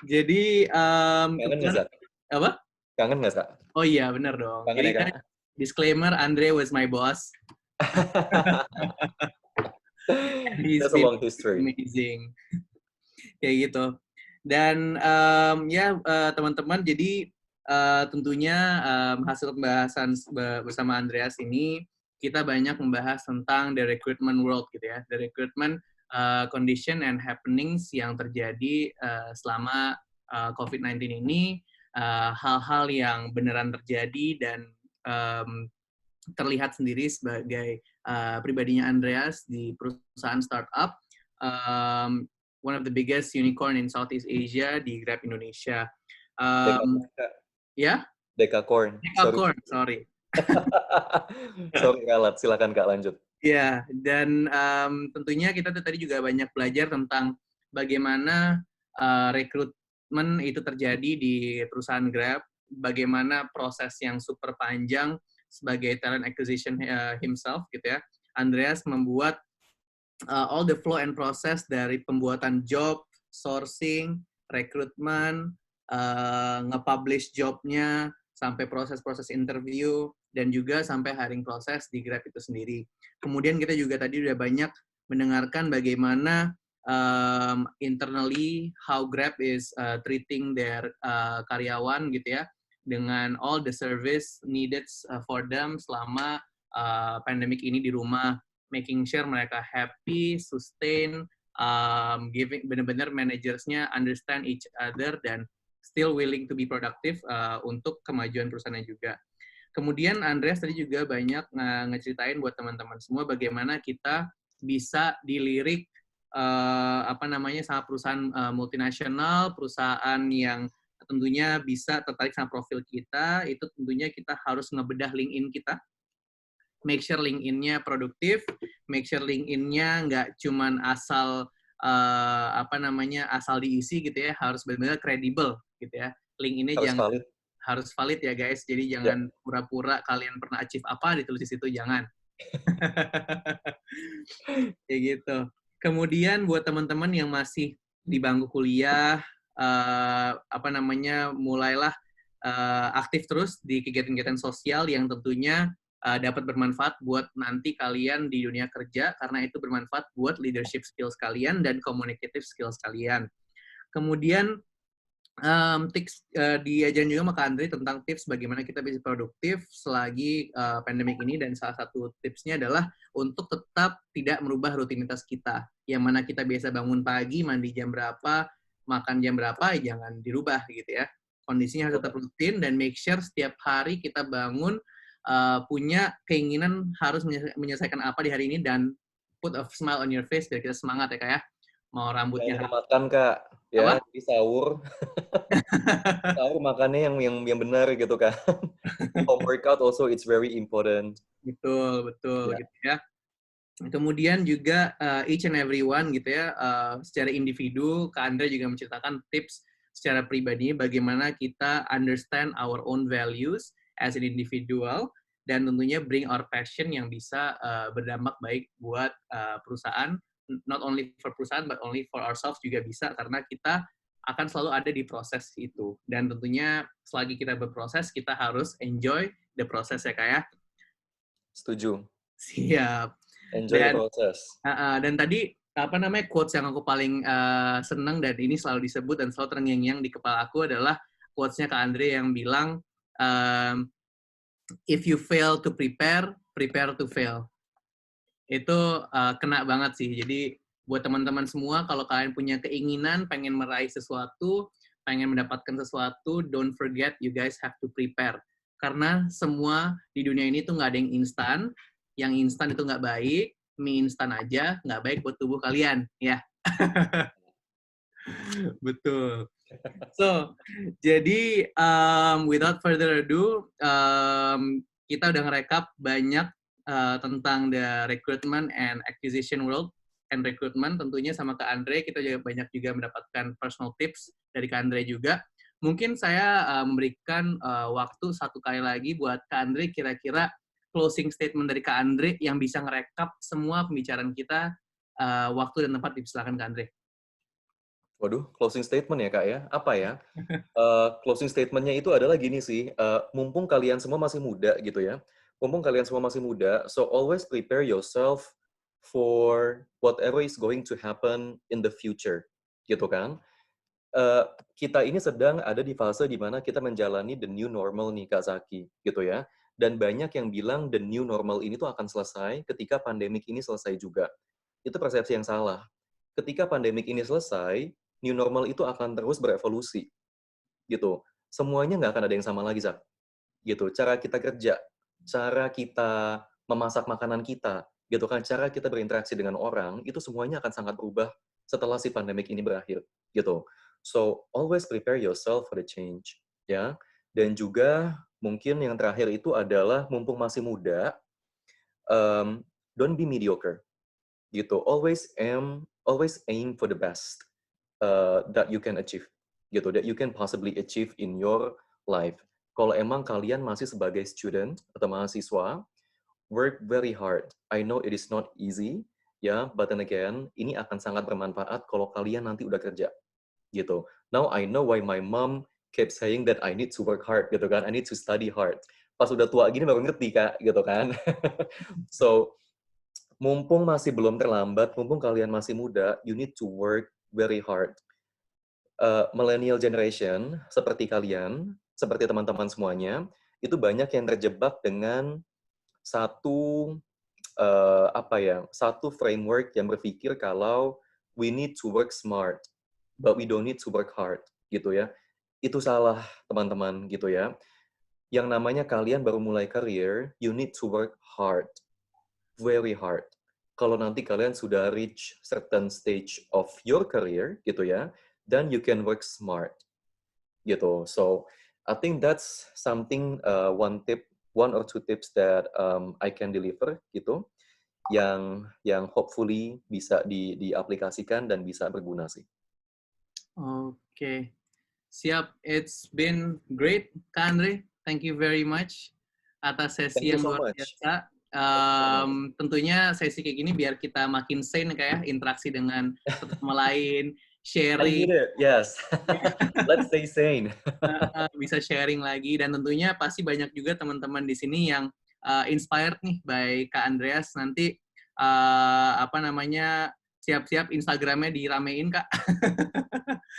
Jadi Kangen nggak, Kak? apa? Kangen nggak, Kak? Oh iya, benar dong. Kangen Jadi ya, Kak? disclaimer, Andre was my boss. And he's That's a been long history. amazing. Kayak gitu. Dan teman-teman, jadi tentunya hasil pembahasan bersama Andreas ini, kita banyak membahas tentang the recruitment world gitu ya, the recruitment condition and happenings yang terjadi selama COVID-19 ini, hal-hal yang beneran terjadi dan terlihat sendiri sebagai pribadinya Andreas di perusahaan startup, one of the biggest unicorn in Southeast Asia di Grab Indonesia. Ya? Dekakorn. Dekakorn, sorry. Sorry, Kalat. Silakan, Kak, lanjut. Ya, dan tentunya kita tadi juga banyak belajar tentang bagaimana rekrutmen itu terjadi di perusahaan Grab, bagaimana proses yang super panjang sebagai talent acquisition himself gitu ya. Andreas membuat all the flow and process dari pembuatan job, sourcing, rekrutmen, nge-publish jobnya, sampai proses-proses interview, dan juga sampai hiring proses di Grab itu sendiri. Kemudian kita juga tadi udah banyak mendengarkan bagaimana internally how Grab is treating their karyawan gitu ya, dengan all the service needed for them selama pandemic ini di rumah, making sure mereka happy, sustain, giving benar-benar manajersnya understand each other dan still willing to be productive untuk kemajuan perusahaannya juga. Kemudian Andreas tadi juga banyak ngeceritain buat teman-teman semua bagaimana kita bisa dilirik sama perusahaan multinasional, perusahaan yang tentunya bisa tertarik sama profil kita. Itu tentunya kita harus ngebedah LinkedIn kita, make sure LinkedIn-nya produktif, make sure LinkedIn-nya nggak cuman asal asal diisi gitu ya, harus benar-benar kredibel gitu ya. LinkedIn-nya harus valid ya guys. Jadi jangan pura-pura kalian pernah achieve apa ditulis di situ, jangan. Kayak gitu. Kemudian buat teman-teman yang masih di bangku kuliah, mulailah aktif terus di kegiatan-kegiatan sosial yang tentunya dapat bermanfaat buat nanti kalian di dunia kerja, karena itu bermanfaat buat leadership skills kalian dan communicative skills kalian. Kemudian diajarin juga sama Kak Andre tentang tips bagaimana kita bisa produktif selagi pandemik ini, dan salah satu tipsnya adalah untuk tetap tidak merubah rutinitas kita. Yang mana kita biasa bangun pagi, mandi jam berapa, makan jam berapa, jangan dirubah gitu ya. Kondisinya harus tetap rutin, dan make sure setiap hari kita bangun punya keinginan harus menyelesaikan apa di hari ini, dan put a smile on your face biar kita semangat ya Kak ya. Mau rambutnya makan, Kak. Ya, di sahur. Sahur makannya yang benar gitu kan. Home workout also it's very important. Betul gitu ya. Kemudian juga each and everyone gitu ya, secara individu, Kak Andre juga menceritakan tips secara pribadi bagaimana kita understand our own values as an individual, dan tentunya bring our passion yang bisa berdampak baik buat perusahaan, not only for perusahaan but only for ourselves juga bisa, karena kita akan selalu ada di proses itu. Dan tentunya selagi kita berproses, kita harus enjoy the process ya Kak ya. Setuju. Siap. Enjoy the process. Dan tadi quotes yang aku paling senang dan ini selalu disebut dan selalu terngiang-ngiang di kepala aku adalah quotes-nya Kak Andre yang bilang, if you fail to prepare, prepare to fail. Itu kena banget sih. Jadi buat teman-teman semua, kalau kalian punya keinginan, pengen meraih sesuatu, pengen mendapatkan sesuatu, don't forget you guys have to prepare. Karena semua di dunia ini tuh nggak ada yang instan. Yang instan itu nggak baik, mie instan aja nggak baik buat tubuh kalian, ya. Betul. So, jadi without further ado, kita udah ngerekap banyak tentang the recruitment and acquisition world and recruitment, tentunya sama Kak Andre, kita juga banyak juga mendapatkan personal tips dari Kak Andre juga. Mungkin saya memberikan waktu satu kali lagi buat Kak Andre, kira-kira closing statement dari Kak Andre yang bisa ngerekap semua pembicaraan kita, waktu dan tempat dipersilakan Kak Andre. Waduh, closing statement ya Kak ya? Apa ya? Closing statement-nya itu adalah gini sih, mumpung kalian semua masih muda gitu ya, mumpung kalian semua masih muda, so always prepare yourself for whatever is going to happen in the future, gitu kan. Kita ini sedang ada di fase di mana kita menjalani the new normal nih Kak Zaki, gitu ya. Dan banyak yang bilang the new normal ini tuh akan selesai ketika pandemik ini selesai juga. Itu persepsi yang salah. Ketika pandemik ini selesai, new normal itu akan terus berevolusi, gitu. Semuanya nggak akan ada yang sama lagi, Zak. Gitu. Cara kita kerja, cara kita memasak makanan kita, gitu kan, cara kita berinteraksi dengan orang, itu semuanya akan sangat berubah setelah si pandemik ini berakhir, gitu. So, always prepare yourself for the change, ya. Dan juga mungkin yang terakhir itu adalah mumpung masih muda, don't be mediocre, gitu. Always aim for the best that you can achieve, gitu, that you can possibly achieve in your life. Kalau emang kalian masih sebagai student atau mahasiswa, work very hard. I know it is not easy, ya, but then again, ini akan sangat bermanfaat kalau kalian nanti udah kerja, gitu. Now I know why my mom kept saying that I need to work hard, gitu kan, I need to study hard. Pas udah tua gini baru ngerti, Kak, gitu kan. So, mumpung masih belum terlambat, mumpung kalian masih muda, you need to work very hard. Millennial generation seperti kalian, seperti teman-teman semuanya, itu banyak yang terjebak dengan satu satu framework yang berpikir kalau we need to work smart, but we don't need to work hard, gitu ya. Itu salah, teman-teman, gitu ya. Yang namanya kalian baru mulai career, you need to work hard, very hard. Kalau nanti kalian sudah reach certain stage of your career, gitu ya, then you can work smart, gitu. So I think that's something one or two tips that I can deliver, gitu, yang hopefully bisa diaplikasikan dan bisa berguna sih. Oke, siap. It's been great, Kak Andre. Thank you very much atas sesi yang luar biasa. Tentunya sesi kayak gini biar kita makin sane kayak interaksi dengan satu sama lain, sharing. I need it, yes. Let's stay sane. Bisa sharing lagi dan tentunya pasti banyak juga teman-teman di sini yang inspired nih by Kak Andreas. Nanti siap-siap Instagramnya diramein, Kak.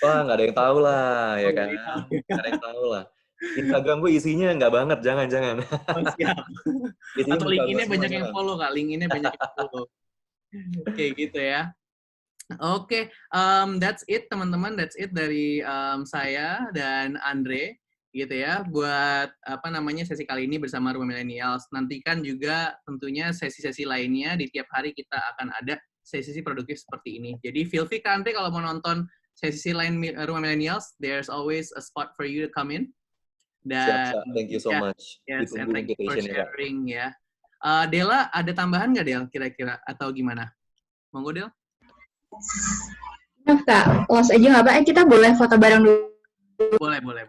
Wah, nggak ada yang tahu lah, ya kan? Nggak ada yang tahu lah. Instagram gue isinya nggak banget, jangan. Oh, siap. Isinya Atau muka gue LinkedIn-nya semua, banyak yang jangan. follow, Kak. LinkedIn-nya banyak yang follow. Kayak gitu ya. Oke, that's it teman-teman, that's it dari saya dan Andre gitu ya buat sesi kali ini bersama Rumah Millennials. Nantikan juga tentunya sesi-sesi lainnya di tiap hari kita akan ada sesi-sesi produktif seperti ini. Jadi feel free Kak Andre kalau mau nonton sesi lain Rumah Millennials, there's always a spot for you to come in. Dan Siap. Thank you so much. yes, and Ditunggu thank you for invitation-nya, Kak. sharing ya. Dela ada tambahan nggak Del kira-kira atau gimana? Monggo Del. Maaf Kak, close aja nggak Pak? Kita boleh foto bareng dulu. Boleh. Boleh,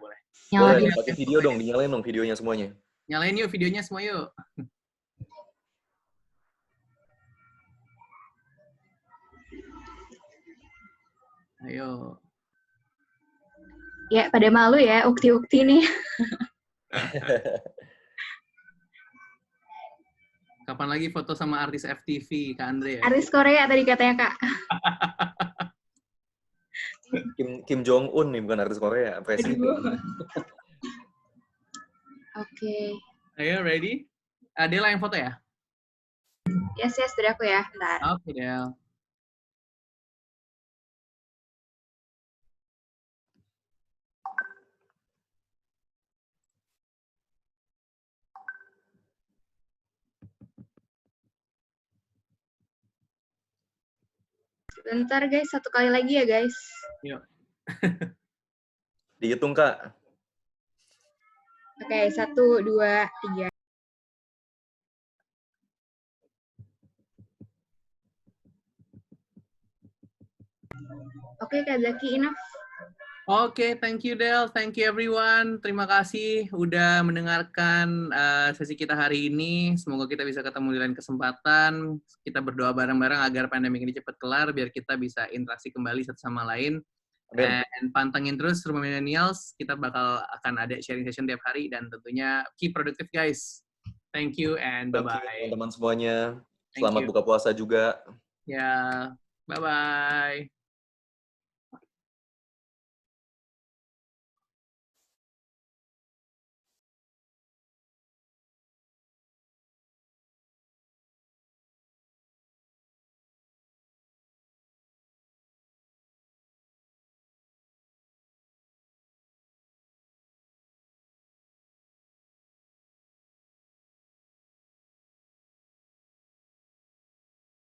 Nyalain. pakai video dong, dinyalain dong videonya semuanya. Nyalain yuk videonya semua yuk. Ayo. Ya, pada malu ya, ukti-ukti nih. Kapan lagi foto sama artis FTV, Kak Andre ya? Artis Korea tadi katanya Kak. Kim Jong Un nih, bukan artis Korea, presiden. Oke. Ayo, ready? Adela yang foto ya? Yes, dari aku ya. Bentar. Oke, Del. Bentar guys, satu kali lagi ya guys. Yuk. Dihitung, Kak. Oke, 1, 2, 3. Oke, Kak Zaki, enough. Oke, thank you Del, thank you everyone. Terima kasih udah mendengarkan sesi kita hari ini. Semoga kita bisa ketemu di lain kesempatan. Kita berdoa bareng-bareng agar pandemi ini cepat kelar, biar kita bisa interaksi kembali satu sama lain. Amin. And pantengin terus Rumah Millennials. Kita akan ada sharing session tiap hari dan tentunya keep productive guys. Thank you and Thank bye-bye. you teman-teman semuanya. Thank Selamat you. buka puasa juga. Ya, bye-bye.